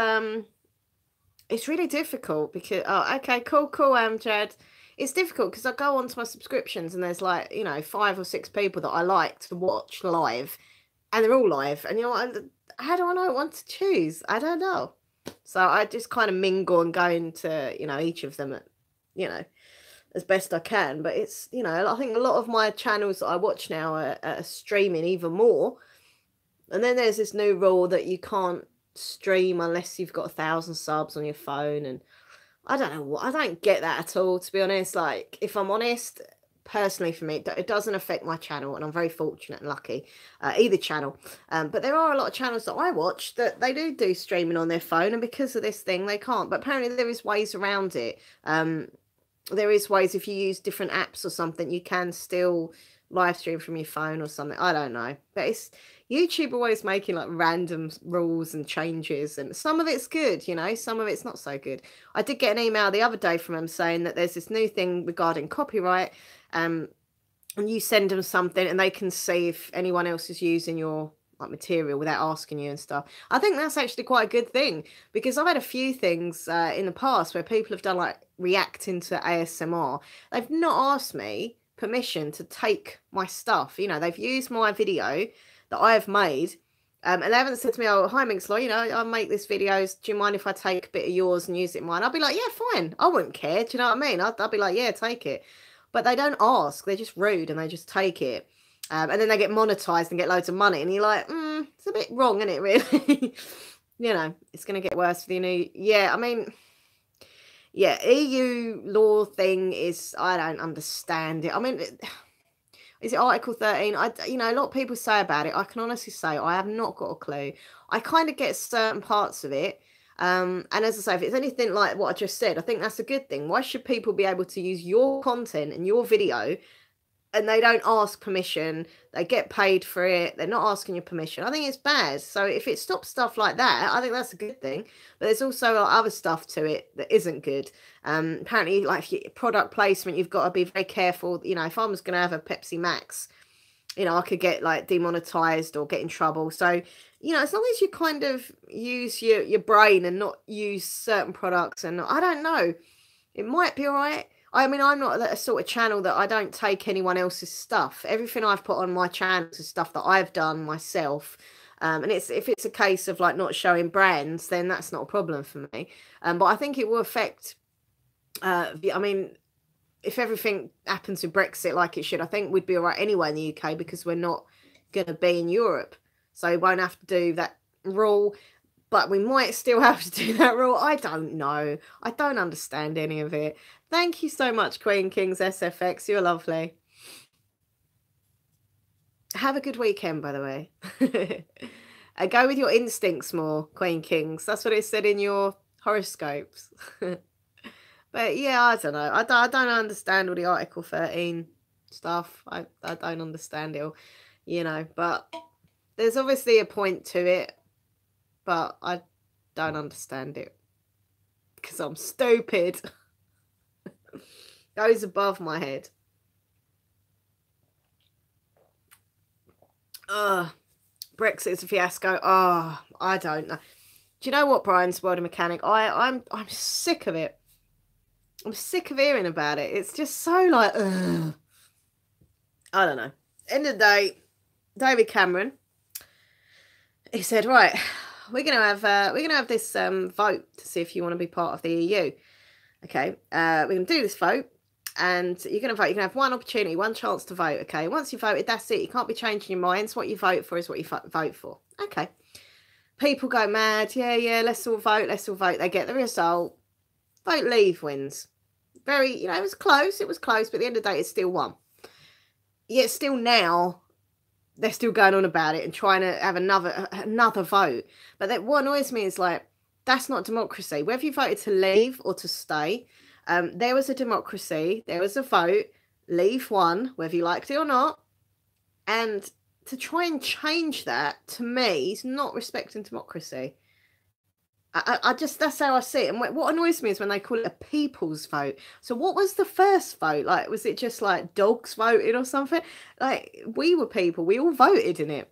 S1: really difficult because okay, cool, Amjad. It's difficult because I go onto my subscriptions and there's like, you know, 5 or 6 people that I like to watch live, and they're all live. And you know, how do I know what to choose? I don't know. So I just kind of mingle and go into, you know, each of them, you know, as best I can. But it's, you know, I think a lot of my channels that I watch now are streaming even more. And then there's this new rule that you can't stream unless you've got 1,000 subs on your phone, and I don't know what, I don't get that at all, to be honest. Like, if I'm honest, personally for me, it doesn't affect my channel, and I'm very fortunate and lucky, either channel. But there are a lot of channels that I watch that they do streaming on their phone, and because of this thing, they can't. But apparently there is ways around it. There is ways, if you use different apps or something, you can still live stream from your phone or something. I don't know. But it's YouTube always making like random rules and changes, and some of it's good, you know, some of it's not so good. I did get an email the other day from them saying that there's this new thing regarding copyright, and you send them something and they can see if anyone else is using your like material without asking you and stuff. I think that's actually quite a good thing, because I've had a few things in the past where people have done like reacting to ASMR. They've not asked me permission to take my stuff. You know, they've used my video that I've made, and they haven't said to me, oh, hi Minxlaw, you know, I make this videos, do you mind if I take a bit of yours and use it in mine? I'll be like, yeah, fine, I wouldn't care, do you know what I mean? I'll be like, yeah, take it. But they don't ask, they're just rude and they just take it. And then they get monetized and get loads of money, and you're like, it's a bit wrong, isn't it, really? You know, it's going to get worse for the new, yeah, I mean, yeah, EU law thing is, I don't understand it. I mean, is it Article 13? You know, a lot of people say about it. I can honestly say I have not got a clue. I kind of get certain parts of it. And as I say, if it's anything like what I just said, I think that's a good thing. Why should people be able to use your content and your video and they don't ask permission? They get paid for it. They're not asking your permission. I think it's bad. So if it stops stuff like that, I think that's a good thing. But there's also other stuff to it that isn't good. Apparently, like product placement, you've got to be very careful. You know, if I was going to have a Pepsi Max, you know, I could get like demonetized or get in trouble. So, you know, as long as you kind of use your brain and not use certain products, and I don't know, it might be all right. I mean, I'm not a sort of channel that I don't take anyone else's stuff. Everything I've put on my channel is stuff that I've done myself. And if it's a case of like not showing brands, then that's not a problem for me. But I think it will affect, I mean, if everything happens with Brexit like it should, I think we'd be all right anyway in the UK, because we're not going to be in Europe. So we won't have to do that rule, but we might still have to do that rule. I don't know. I don't understand any of it. Thank you so much, Queen Kings SFX. You're lovely. Have a good weekend, by the way. Go with your instincts more, Queen Kings. That's what it said in your horoscopes. But yeah, I don't know. I don't understand all the Article 13 stuff. I don't understand it all, you know. But there's obviously a point to it. But I don't understand it. Because I'm stupid. Goes above my head. Brexit's a fiasco. I don't know. Do you know what, Brian Spelder Mechanic? I'm sick of it. I'm sick of hearing about it. It's just so like, I don't know. End of the day, David Cameron, he said, right, we're gonna have this vote to see if you want to be part of the EU. Okay, we're gonna do this vote, and you're gonna vote. You're gonna have one opportunity, one chance to vote. Okay, once you voted, that's it. You can't be changing your minds. What you vote for is what you vote for. Okay. People go mad. Yeah, let's all vote. Let's all vote. They get the result. Vote leave wins. Very, you know, it was close, but at the end of the day, it's still won. Yet still now, they're still going on about it and trying to have another vote. But what annoys me is like, that's not democracy. Whether you voted to leave or to stay, there was a democracy, there was a vote, leave won, whether you liked it or not. And to try and change that, to me, is not respecting democracy. I just, that's how I see it. And what annoys me is when they call it a people's vote. So what was the first vote? Like, was it just like dogs voted or something? Like, we were people. We all voted in it.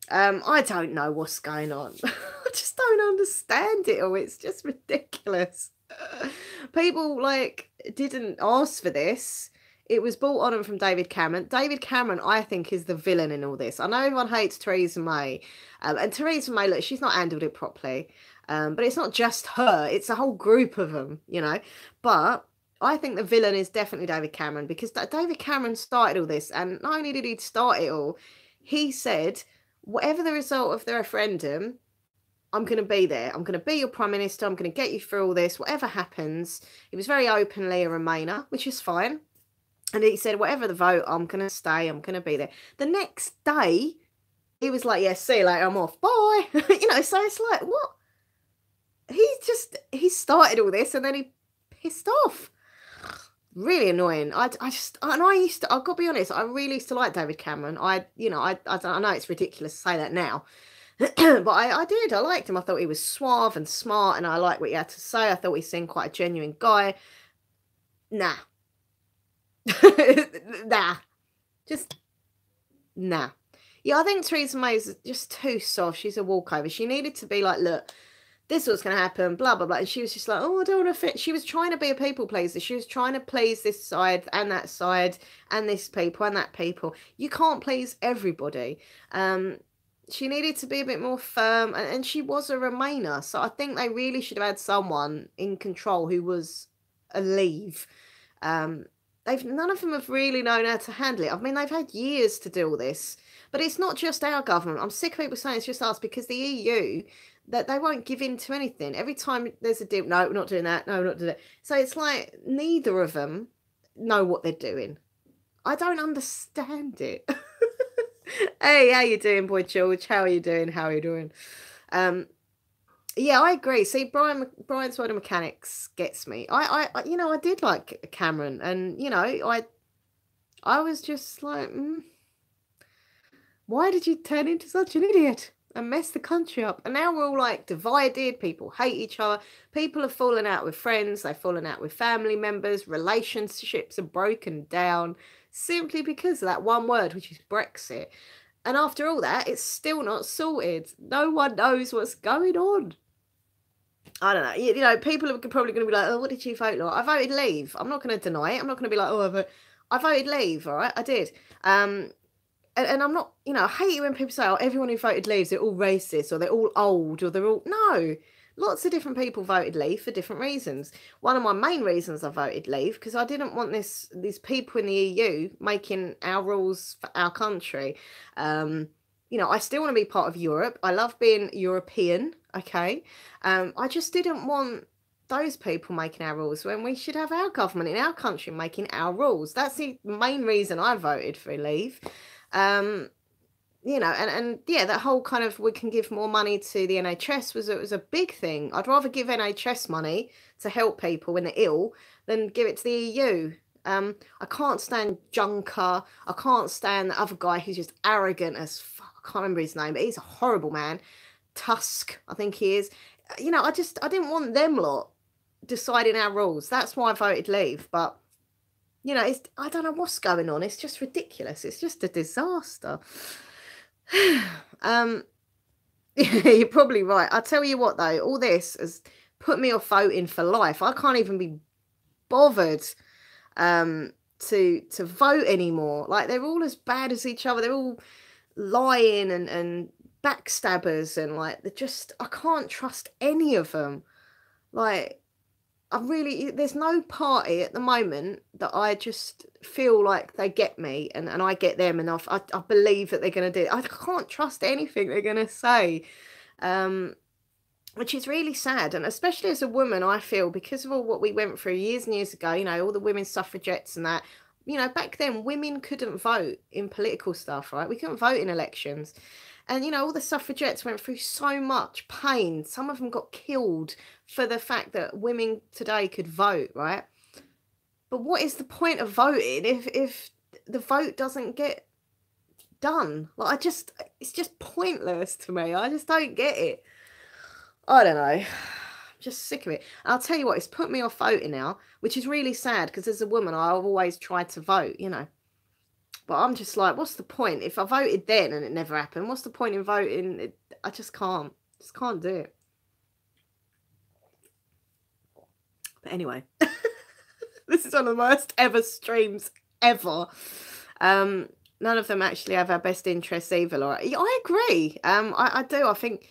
S1: I don't know what's going on. I just don't understand it all. It's just ridiculous. People, like, didn't ask for this. It was brought on them from David Cameron. David Cameron, I think, is the villain in all this. I know everyone hates Theresa May. And Theresa May, look, she's not handled it properly. But it's not just her. It's a whole group of them, you know. But I think the villain is definitely David Cameron, because David Cameron started all this. And not only did he start it all, he said, whatever the result of the referendum, I'm going to be there. I'm going to be your Prime Minister. I'm going to get you through all this. Whatever happens. He was very openly a Remainer, which is fine. And he said, whatever the vote, I'm going to stay. I'm going to be there. The next day, he was like, yeah, see you later. I'm off. Bye. So it's like, what? He started all this and then he pissed off. Really annoying. I've got to be honest, I really used to like David Cameron. I know it's ridiculous to say that now, but I did. I liked him. I thought he was suave and smart, and I liked what he had to say. I thought he seemed quite a genuine guy. Nah. Nah. Just nah. Yeah, I think Theresa May is just too soft. She's a walkover. She needed to be like, look, this is what's going to happen, blah, blah, blah. And she was just like, oh, I don't want to fit. She was trying to be a people pleaser. She was trying to please this side and that side and this people and that people. You can't please everybody. She needed to be a bit more firm, and she was a Remainer. So I think they really should have had someone in control who was a Leave. None of them have really known how to handle it. I mean, they've had years to do all this, but it's not just our government. I'm sick of people saying it's just us, because the EU, that they won't give in to anything. Every time there's a deal, no, we're not doing that. No, we're not doing that. So it's like neither of them know what they're doing. I don't understand it. Hey, how you doing, Boy George? How are you doing? How are you doing? Yeah, I agree. See, Brian's World of Mechanics gets me. I did like Cameron, and I was just like, why did you turn into such an idiot and mess the country up? And now we're all like divided. People hate each other. People have fallen out with friends. They've fallen out with family members. Relationships are broken down simply because of that one word, which is Brexit. And after all that, it's still not sorted. No one knows what's going on. I don't know. People are probably going to be like, oh, what did you vote like? I voted Leave. I'm not going to deny it. I'm not going to be like, oh, I voted Leave. All right, I did. And I'm not, I hate it when people say, oh, everyone who voted Leave, they're all racist, or they're all old, or they're all... No, lots of different people voted Leave for different reasons. One of my main reasons I voted Leave, because I didn't want these people in the EU making our rules for our country. I still want to be part of Europe. I love being European, okay? I just didn't want those people making our rules when we should have our government in our country making our rules. That's the main reason I voted for Leave. And that whole kind of, we can give more money to the NHS was a big thing. I'd rather give NHS money to help people when they're ill than give it to the EU. I can't stand Juncker. I can't stand the other guy who's just arrogant as fuck. I can't remember his name, but he's a horrible man. Tusk, I think he is. I didn't want them lot deciding our rules. That's why I voted Leave. But I don't know what's going on. It's just ridiculous. It's just a disaster. You're probably right. I'll tell you what, though, all this has put me off voting for life. I can't even be bothered to vote anymore. Like, they're all as bad as each other. They're all lying and backstabbers, and like, I can't trust any of them. Like, there's no party at the moment that I just feel like they get me and I get them, and I believe that they're going to do it. I can't trust anything they're going to say, which is really sad. And especially as a woman, I feel, because of all what we went through years and years ago, all the women's suffragettes and that, back then women couldn't vote in political stuff, right? We couldn't vote in elections. And, all the suffragettes went through so much pain. Some of them got killed for the fact that women today could vote, right? But what is the point of voting if the vote doesn't get done? Like, it's just pointless to me. I just don't get it. I don't know. I'm just sick of it. I'll tell you what, it's put me off voting now, which is really sad, because as a woman, I've always tried to vote, But I'm just like, what's the point? If I voted then and it never happened, what's the point in voting? I just can't. Just can't do it. But anyway, this is one of the worst ever streams ever. None of them actually have our best interests either, Laura. I agree. I do. I think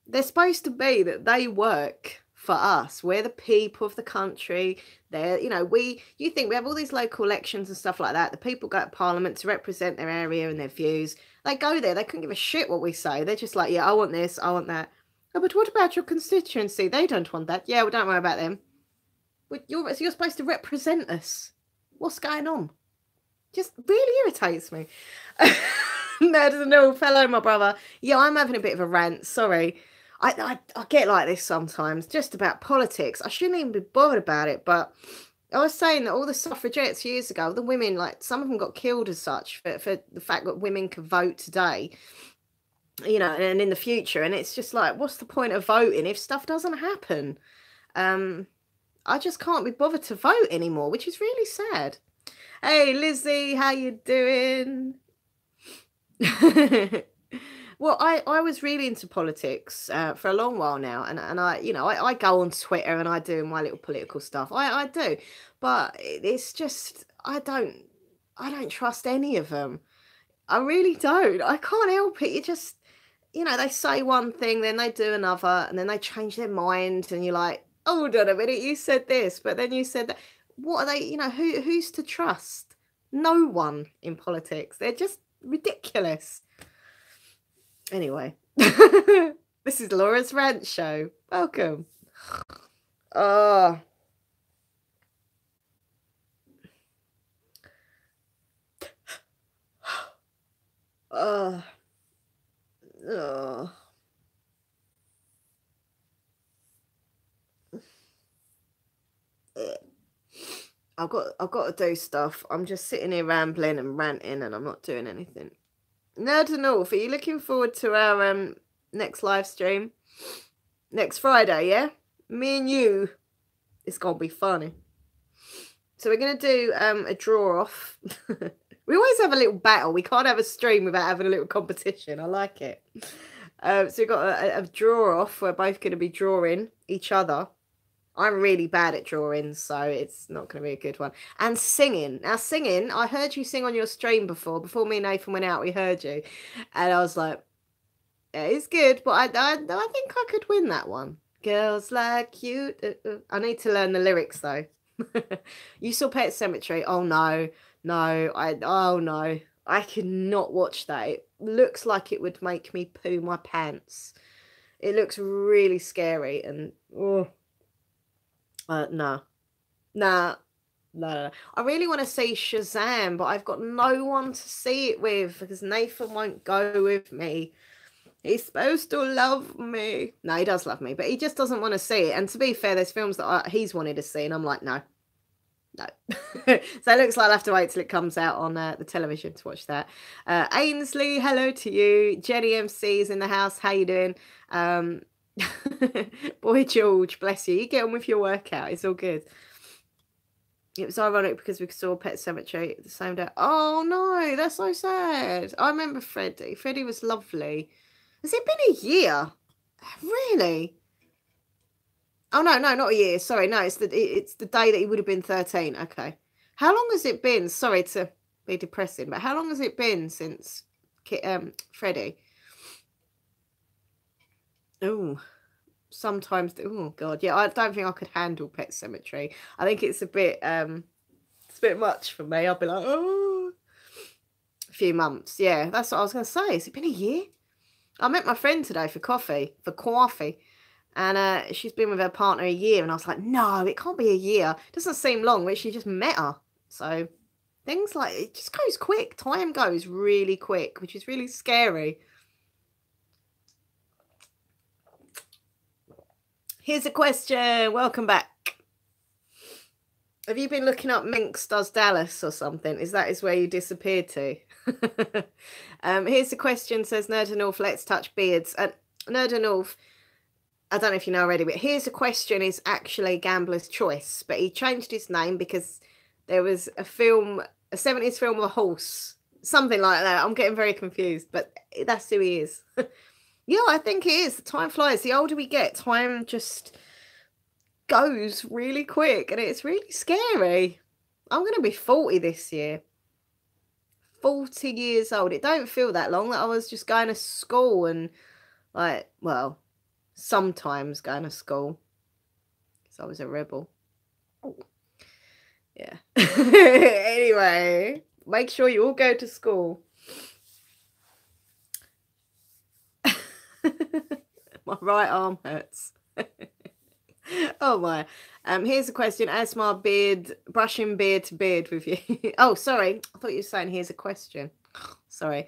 S1: they're supposed to be that they work for us. We're the people of the country. They're, you think we have all these local elections and stuff like that. The people go to Parliament to represent their area and their views. They go there. They couldn't give a shit what we say. They're just like, yeah, I want this. I want that. Oh, but what about your constituency? They don't want that. Yeah, well, don't worry about them. But you're supposed to represent us. What's going on? Just really irritates me. Nerd and all, hello, my brother. Yeah, I'm having a bit of a rant. Sorry. I get like this sometimes, just about politics. I shouldn't even be bothered about it, but I was saying that all the suffragettes years ago, the women, like some of them got killed as such for the fact that women could vote today, and in the future. And it's just like, what's the point of voting if stuff doesn't happen? I just can't be bothered to vote anymore, which is really sad. Hey, Lizzie, how you doing? Well, I was really into politics for a long while now, and I go on Twitter and I do my little political stuff. I do, but it's just I don't trust any of them. I really don't. I can't help it. You just they say one thing, then they do another, and then they change their mind, and you're like, hold on a minute, you said this, but then you said that. What are they? Who's to trust? No one in politics. They're just ridiculous. Anyway, this is Laura's Rant Show. Welcome. Oh. Oh. Oh. I've got to do stuff. I'm just sitting here rambling and ranting, and I'm not doing anything. Nerd and North, are you looking forward to our next live stream next Friday? Yeah, me and you. It's gonna be funny. So we're gonna do a draw off. We always have a little battle. We can't have a stream without having a little competition. I like it. So we've got a draw off. We're both going to be drawing each other. I'm really bad at drawing, so it's not going to be a good one. And singing. Now, singing, I heard you sing on your stream before. Before me and Nathan went out, we heard you. And I was like, yeah, it's good, but I think I could win that one. Girls like you. I need to learn the lyrics, though. You saw Pet Sematary? Oh, no. No. Oh, no. I cannot watch that. It looks like it would make me poo my pants. It looks really scary, and... oh. No. Nah. No. I really want to see Shazam, but I've got no one to see it with because Nathan won't go with me. He's supposed to love me. No, he does love me, but he just doesn't want to see it. And to be fair, there's films that he's wanted to see, and I'm like, no. No. So it looks like I'll have to wait till it comes out on the television to watch that. Ainsley, hello to you. Jenny MC's in the house. How you doing? Boy George, bless you. You get on with your workout. It's all good. It was ironic because we saw Pet Sematary the same day. Oh no, that's so sad. I remember Freddie. Freddie was lovely. Has it been a year? Really? Oh no, not a year. Sorry, no, it's the day that he would have been 13. Okay. How long has it been? Sorry to be depressing, but how long has it been since Freddie? Oh, sometimes. Oh God, yeah. I don't think I could handle Pet Sematary. I think it's a bit much for me. I'll be like, oh, a few months. Yeah, that's what I was going to say. Has it been a year? I met my friend today for coffee, and she's been with her partner a year, and I was like, no, it can't be a year. It doesn't seem long, but she just met her. So things like it just goes quick. Time goes really quick, which is really scary. Here's a question. Welcome back. Have you been looking up Minx Does Dallas or something? Is where you disappeared to? Here's a question, says Nerd North, let's touch beards. Nerd North, I don't know if you know already, but here's a question is actually Gambler's Choice, but he changed his name because there was a 70s film with a horse. Something like that. I'm getting very confused, but that's who he is. Yeah, I think it is. Time flies. The older we get, time just goes really quick, and it's really scary. I'm going to be 40 this year. 40 years old. It don't feel that long. That I was just going to school and sometimes going to school because I was a rebel. Yeah. Anyway, make sure you all go to school. My right arm hurts. Oh my. Here's a question. As my beard, brushing beard to beard with you. Oh, sorry. I thought you were saying here's a question. Sorry.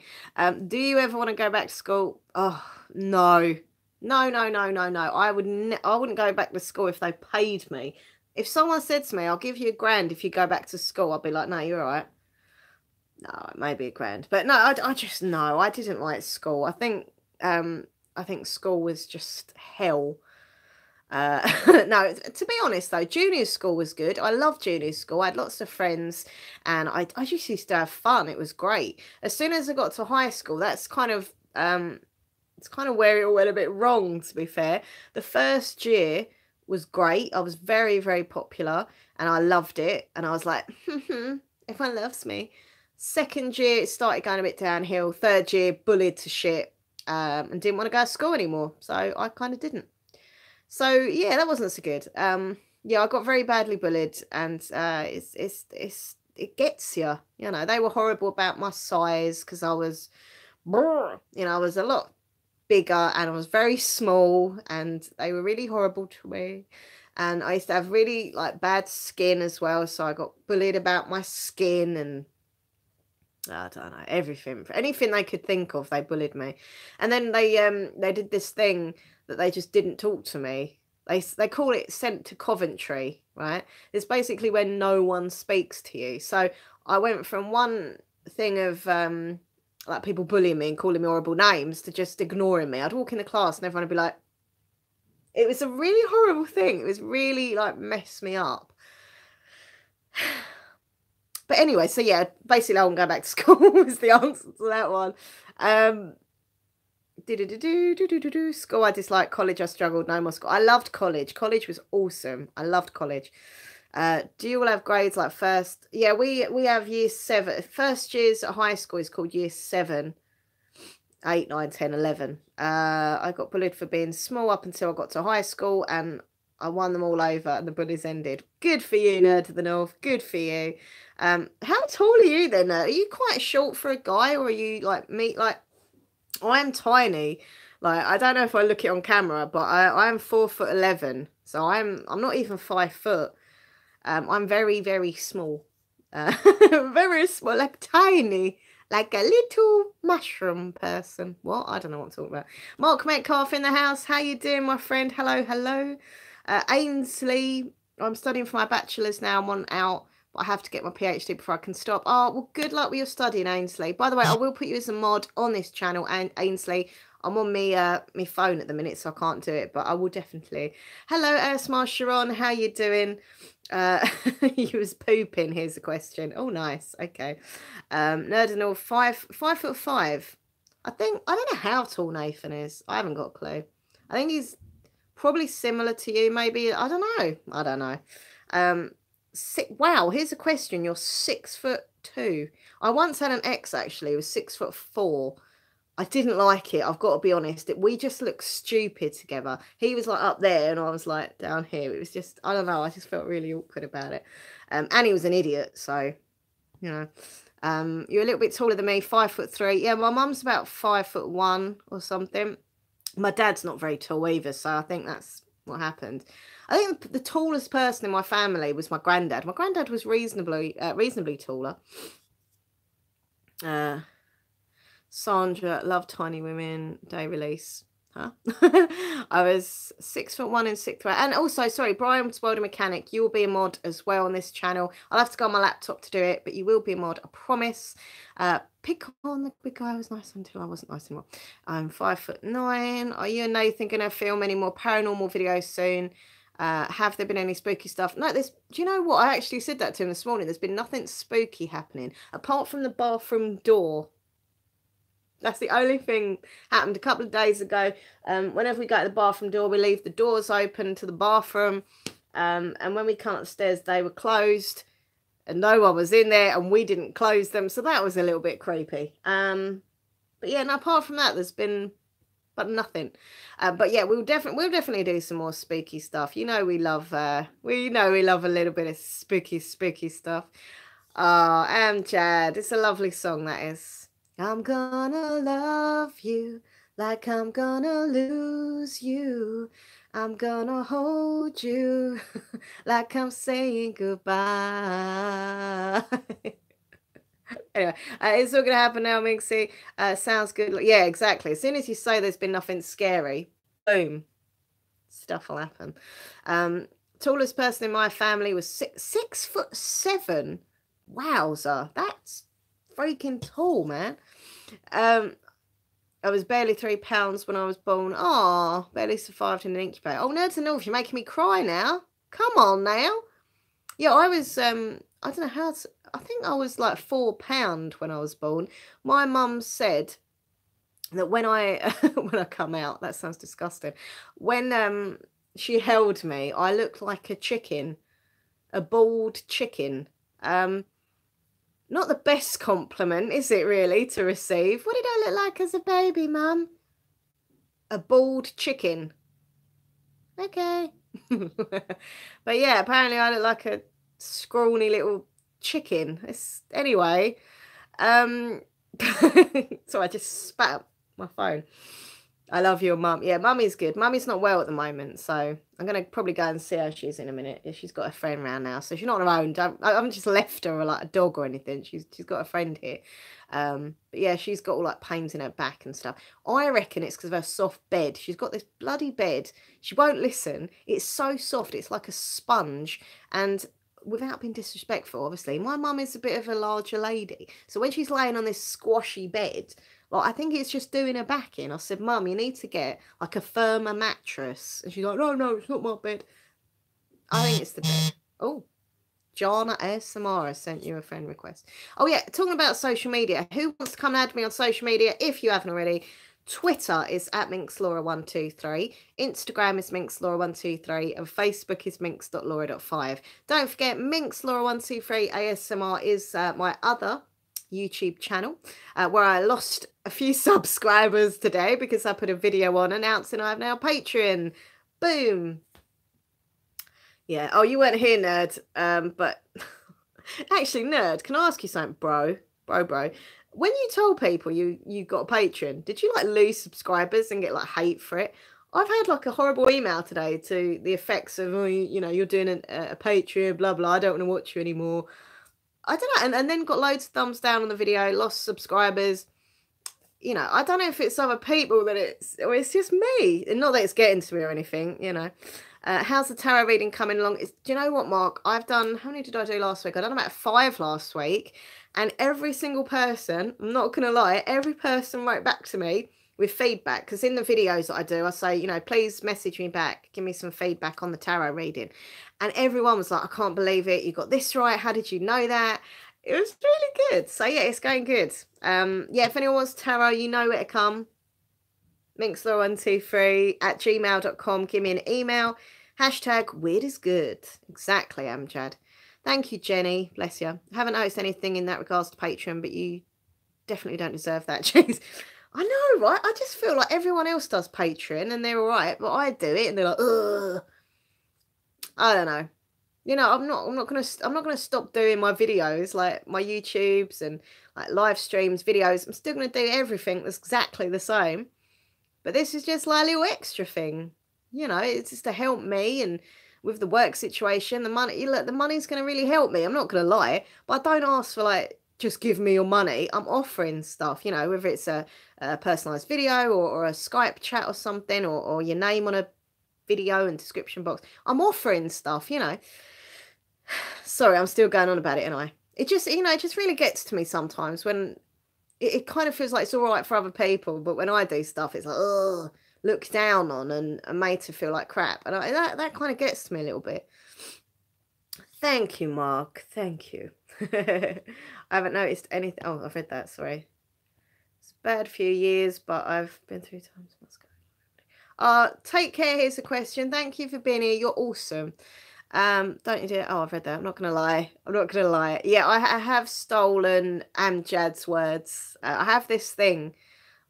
S1: Do you ever want to go back to school? Oh, no. No, no, no, no, no. I wouldn't go back to school if they paid me. If someone said to me, I'll give you £1,000 if you go back to school, I'd be like, no, you're all right. No, maybe £1,000. But no, I just no, I didn't like school. I think school was just hell. No, to be honest though, junior school was good. I loved junior school. I had lots of friends and I just used to have fun. It was great. As soon as I got to high school, that's kind of it's kind of where it all went a bit wrong, to be fair. The first year was great. I was very, very popular and I loved it. And I was like, everyone loves me. Second year, it started going a bit downhill. Third year, bullied to shit and didn't want to go to school anymore. So I kind of didn't. So yeah, that wasn't so good. Yeah, I got very badly bullied, and it gets you. You know, they were horrible about my size because I was, I was a lot bigger and I was very small, and they were really horrible to me. And I used to have really like bad skin as well, so I got bullied about my skin and I don't know, everything, anything they could think of, they bullied me. And then they did this thing that they just didn't talk to me. They call it sent to Coventry, right? It's basically when no one speaks to you. So I went from one thing of like people bullying me and calling me horrible names to just ignoring me. I'd walk in the class and everyone would be like, it was a really horrible thing. It was really like messed me up. But anyway, so yeah, basically I won't go back to school was the answer to that one. School I dislike, college I struggled, no more school. I loved college. College was awesome. I loved college. Do you all have grades like first? Yeah, we have year 7. First years at high school is called year 7, 8, 9, 10, 11. I got bullied for being small up until I got to high school and I won them all over and the bullies ended. Good for you, Nerd of the North. Good for you. How tall are you then? Are you quite short for a guy, or are you like me? Like, I'm tiny. Like, I don't know if I look it on camera, but I'm 4'11", so I'm not even 5 foot. I'm very, very small. Very small, like tiny, like a little mushroom person. What? I don't know what I'm talking about. Mark Metcalf in the house. How you doing, my friend? Hello, hello. Ainsley, I'm studying for my bachelor's now. I'm on out, but I have to get my PhD before I can stop. Oh, well, good luck with your studying, Ainsley. By the way, I will put you as a mod on this channel, and Ainsley, I'm on my phone at the minute, so I can't do it, but I will definitely. Hello, Esma Sharon. How you doing? You was pooping. Here's the question. Oh, nice. Okay. Nerd and all, 5'5". I don't know how tall Nathan is. I haven't got a clue. I think he's probably similar to you, maybe. I don't know. I don't know. Wow, here's a question. You're 6'2". I once had an ex actually who was 6'4". I didn't like it. I've got to be honest. We just looked stupid together. He was like up there and I was like down here. It was just, I don't know. I just felt really awkward about it. And he was an idiot. So, you know, you're a little bit taller than me, 5'3". Yeah, my mum's about 5'1" or something. My dad's not very tall either. So I think that's what happened. I think the tallest person in my family was my granddad. My granddad was reasonably taller. Sandra, love tiny women, day release. Huh? I was 6'1" and 6'2". And also, sorry, Brian's World of Mechanic, you will be a mod as well on this channel. I'll have to go on my laptop to do it, but you will be a mod, I promise. Pick on the big guy. I was nice until I wasn't nice anymore. I'm 5'9". Are you and Nathan going to film any more paranormal videos soon? Have there been any spooky stuff? No, do you know what? I actually said that to him this morning. There's been nothing spooky happening apart from the bathroom door. That's the only thing happened a couple of days ago. Whenever we go to the bathroom door, we leave the doors open to the bathroom. And when we come upstairs, they were closed and no one was in there and we didn't close them. So that was a little bit creepy. But yeah, no, apart from that, there's been nothing. But yeah, we'll definitely do some more spooky stuff. You know, we love a little bit of spooky stuff. Chad. It's a lovely song, that is. I'm gonna love you Like I'm gonna lose you. I'm gonna hold you like I'm saying goodbye. Anyway, it's all gonna happen now, Minxie. Sounds good. Yeah, exactly. As soon as you say there's been nothing scary, boom, stuff will happen. Um, Tallest person in my family was 6'7". Wowzer, that's freaking tall, man. Um, I was barely 3 pounds when I was born. Oh, barely survived in an incubator. Oh, Nerds and North, you're making me cry now. Come on now. Yeah, I was, I don't know how to, I think I was like 4 pound when I was born. My mum said that when I, when I come out, that sounds disgusting. When, she held me, I looked like a chicken, a bald chicken. Not the best compliment, is it really, to receive? What did I look like as a baby, Mum? A bald chicken. Okay. But yeah, apparently I look like a scrawny little chicken. Anyway, so I just spat up my phone. I love your mum. Yeah, mummy's good. Mummy's not well at the moment, so I'm gonna probably go and see how she's in a minute. If she's got a friend around now, so she's not on her own. I haven't just left her like a dog or anything. She's got a friend here. But yeah, she's got all like pains in her back and stuff. I reckon it's because of her soft bed. She's got this bloody bed. She won't listen. It's so soft. It's like a sponge. And without being disrespectful, obviously, my mum is a bit of a larger lady. So when she's laying on this squashy bed, like, I think it's just doing her back in. I said, Mum, you need to get like a firmer mattress. And she's like, no, it's not my bed. I think it's the bed. Oh, Jana ASMR has sent you a friend request. Oh, yeah, talking about social media. Who wants to come and add me on social media if you haven't already? Twitter is at minxlaura123. Instagram is minxlaura123. And Facebook is minx.laura.5. Don't forget, minxlaura123 ASMR is my other YouTube channel where I lost a few subscribers today because I put a video on announcing I have now Patreon. Boom. Yeah. Oh, you weren't here, Nerd. But actually, Nerd, can I ask you something, bro? Bro. When you told people you got a Patreon, did you like lose subscribers and get like hate for it? I've had like a horrible email today to the effects of, oh, you're doing a Patreon, blah, blah. I don't want to watch you anymore. I don't know. And then got loads of thumbs down on the video, lost subscribers. I don't know if it's other people or it's just me. And not that it's getting to me or anything. How's the tarot reading coming along? Do you know what, Mark? I've done, how many did I do last week? I done about 5 last week. And every single person, I'm not going to lie, every person wrote back to me with feedback. Because in the videos that I do, I say, please message me back. Give me some feedback on the tarot reading. And everyone was like, I can't believe it. You got this right. How did you know that? It was really good. So yeah, it's going good. Yeah, if anyone wants tarot, you know where to come. minxlaw123@gmail.com. Give me an email. #weird is good. Exactly, Amjad. Thank you, Jenny. Bless you. I haven't noticed anything in that regards to Patreon, but you definitely don't deserve that. Jeez. I know, right? I just feel like everyone else does Patreon and they're all right, but I do it and they're like, ugh. I don't know. I'm not gonna stop doing my videos, like my YouTubes and like live streams, videos. I'm still gonna do everything that's exactly the same. But this is just like a little extra thing. It's just to help me, and with the work situation, the money, look, the money's gonna really help me. I'm not gonna lie, but I don't ask for like, just give me your money. I'm offering stuff, whether it's a personalized video or a Skype chat or something, or your name on a video and description box. I'm offering stuff, Sorry, I'm still going on about it, and it just, it just really gets to me sometimes when it kind of feels like it's all right for other people, but when I do stuff, it's like, oh, looked down on and made to feel like crap. And that kind of gets to me a little bit. Thank you, Mark. Thank you. I haven't noticed anything. Oh, I've read that. Sorry. It's a bad few years, but I've been through times. What's going on? Take care. Here's a question. Thank you for being here. You're awesome. Don't you do it? Oh, I've read that. I'm not gonna lie. Yeah, I have stolen Amjad's words. I have this thing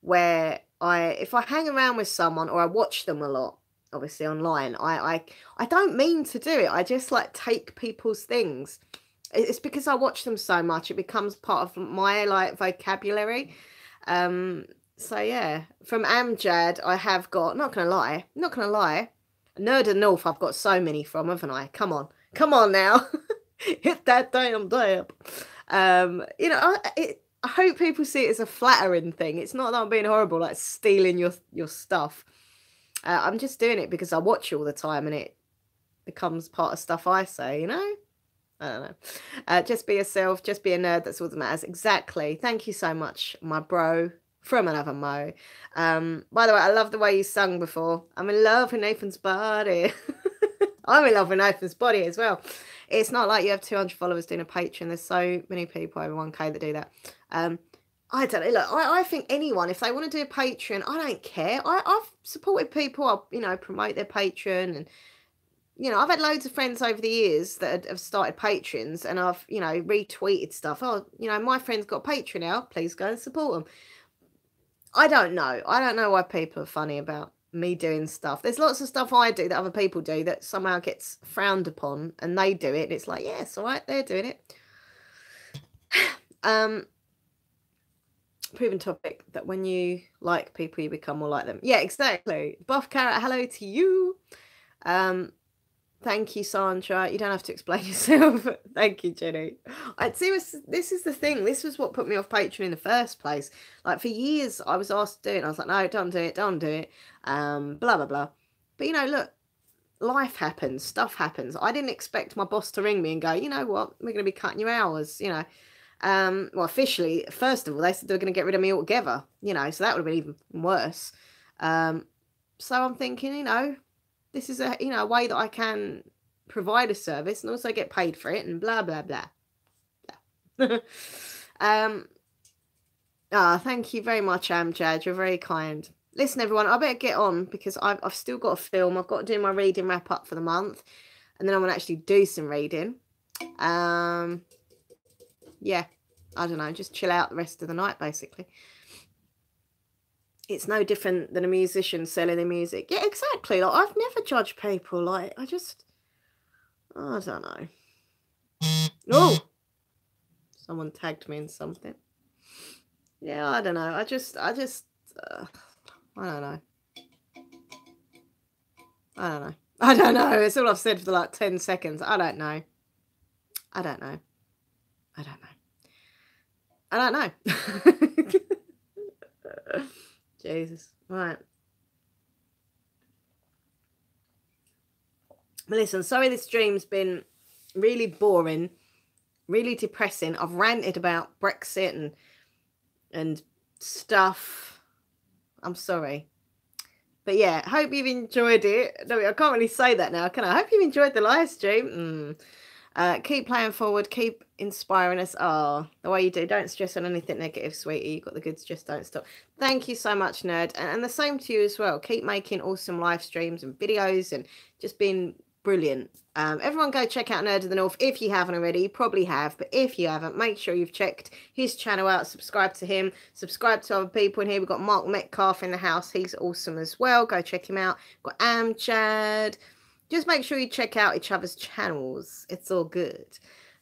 S1: where if I hang around with someone or I watch them a lot, obviously online, I don't mean to do it. I just like take people's things. It's because I watch them so much. It becomes part of my like vocabulary. So yeah, from Amjad, I have got, not gonna lie, Nerd of the North, I've got so many from, haven't I? Come on now, hit that damn dab. You know, I hope people see it as a flattering thing. It's not that I'm being horrible, like stealing your stuff. I'm just doing it because I watch you all the time, and it becomes part of stuff I say. You know. I don't know. Just be yourself. Just be a nerd. That's all that matters. Exactly. Thank you so much, my bro. From another Mo. By the way, I love the way you sung before. I'm in love with Nathan's body. I'm in love with Nathan's body as well. It's not like you have 200 followers doing a Patreon. There's so many people over 1K that do that. I don't know. Look, I think anyone, if they want to do a Patreon, I don't care. I've supported people. I, you know, promote their Patreon, and you know, I've had loads of friends over the years that have started Patreons, and I've, you know, retweeted stuff. Oh, you know, my friend's got a Patreon now. Please go and support them. I don't know. I don't know why people are funny about me doing stuff. There's lots of stuff I do that other people do that somehow gets frowned upon, and they do it. And it's like, yeah, it's all right. They're doing it. Proven topic that when you like people, you become more like them. Yeah, exactly. Buff Carrot, hello to you. Thank you, Sandra. You don't have to explain yourself. Thank you, Jenny. This is the thing. This was what put me off Patreon in the first place. Like, for years, I was asked to do it, and I was like, no, don't do it, don't do it. Blah, blah, blah. But, you know, look, life happens. Stuff happens. I didn't expect my boss to ring me and go, you know what, we're going to be cutting your hours, you know. Well, officially, first of all, they said they were going to get rid of me altogether, you know, so that would have been even worse. So I'm thinking, you know, this is a, you know, a way that I can provide a service and also get paid for it, and blah blah blah. Thank you very much, Amjad. You're very kind. Listen, everyone, I better get on because I've still got to film. I've got to do my reading wrap up for the month, and then I'm gonna actually do some reading. Yeah, I don't know, just chill out the rest of the night, basically. It's no different than a musician selling their music. Yeah, exactly. Like, I've never judged people. Like, I don't know. Oh, someone tagged me in something. Yeah, I don't know. I don't know. I don't know. It's all I've said for like 10 seconds. I don't know. Jesus. Right. But listen, sorry this stream's been really boring, really depressing. I've ranted about Brexit and stuff. I'm sorry. But yeah, hope you've enjoyed it. No, I can't really say that now, can I? Hope you've enjoyed the live stream. Keep playing forward. Keep inspiring us. Oh, the way you do. Don't stress on anything negative, sweetie. You've got the goods. Just don't stop. Thank you so much, Nerd. And the same to you as well. Keep making awesome live streams and videos and just being brilliant. Everyone go check out Nerd of the North if you haven't already. You probably have, but if you haven't, make sure you've checked his channel out. Subscribe to him. Subscribe to other people in here. We've got Mark Metcalf in the house. He's awesome as well. Go check him out. We've got Amjad. Just make sure you check out each other's channels. It's all good.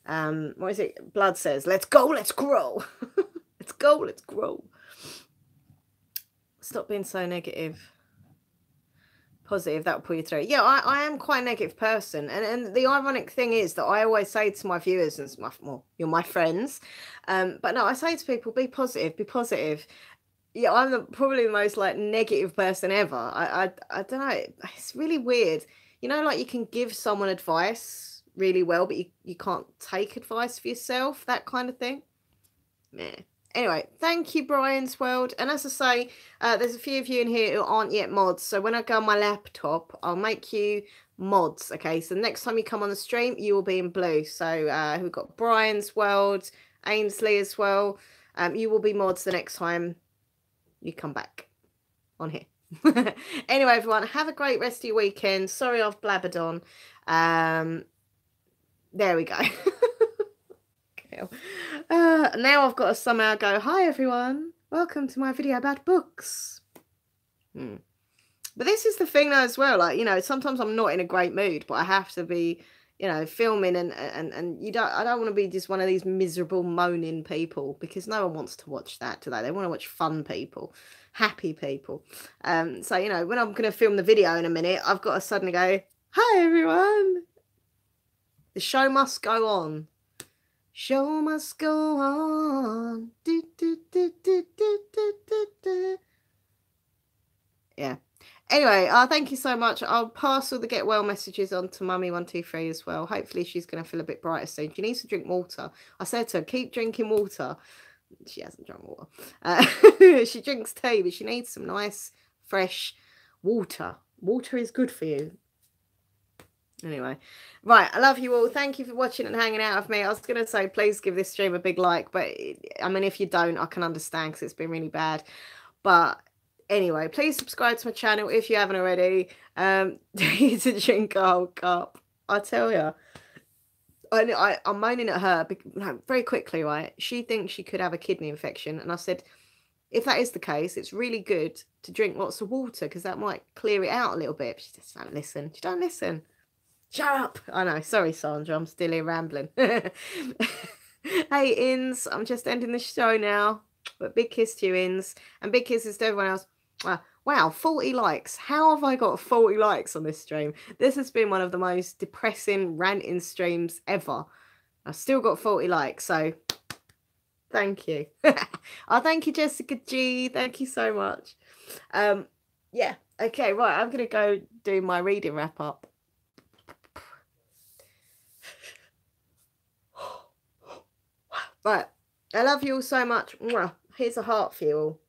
S1: What is it? Blood says, let's go, let's grow. Let's go, let's grow. Stop being so negative. Positive, that will pull you through. Yeah, I am quite a negative person. And the ironic thing is that I always say to my viewers, and well, you're my friends. But no, I say to people, be positive, be positive. Yeah, I'm probably the most like negative person ever. I don't know. It's really weird. You know, like you can give someone advice really well, but you can't take advice for yourself, that kind of thing. Yeah. Anyway, thank you, Brian's World. And as I say, there's a few of you in here who aren't yet mods. So when I go on my laptop, I'll make you mods. Okay, so next time you come on the stream, you will be in blue. So we've got Brian's World, Ainsley as well. You will be mods the next time you come back on here. Anyway, everyone, have a great rest of your weekend. Sorry I've blabbered on. There we go. Now I've got to somehow go, hi everyone, welcome to my video about books. But this is the thing though as well, like, you know, sometimes I'm not in a great mood, but I have to be, you know, filming and you don't, I don't want to be just one of these miserable moaning people, because no one wants to watch that, do they? They want to watch fun people, happy people. So, you know, when I'm going to film the video in a minute, I've got to suddenly go, hi everyone. The show must go on. Show must go on. Do, do, do, do, do, do, do, do. Yeah. Anyway, thank you so much. I'll pass all the get well messages on to Mummy123 as well. Hopefully she's going to feel a bit brighter soon. She needs to drink water. I said to her, keep drinking water. She hasn't drunk water. She drinks tea, but she needs some nice, fresh water. Water is good for you. Anyway, right, I love you all. Thank you for watching and hanging out with me. I was going to say, please give this stream a big like, but I mean, if you don't, I can understand, because it's been really bad. But anyway, please subscribe to my channel if you haven't already. Need to drink a whole cup. I tell you, I'm moaning at her very quickly, right? She thinks she could have a kidney infection, and I said, if that is the case, it's really good to drink lots of water, because that might clear it out a little bit. But she just don't listen. She don't listen. Shut up. I know. Sorry, Sandra. I'm still here rambling. Hey, Inns. I'm just ending the show now. But big kiss to you, Inns. And big kisses to everyone else. Wow, 40 likes. How have I got 40 likes on this stream? This has been one of the most depressing, ranting streams ever. I've still got 40 likes, so thank you. Thank you, Jessica G. Thank you so much. Yeah. Okay, right. I'm going to go do my reading wrap-up. Right, I love you all so much. Here's a heart for you all.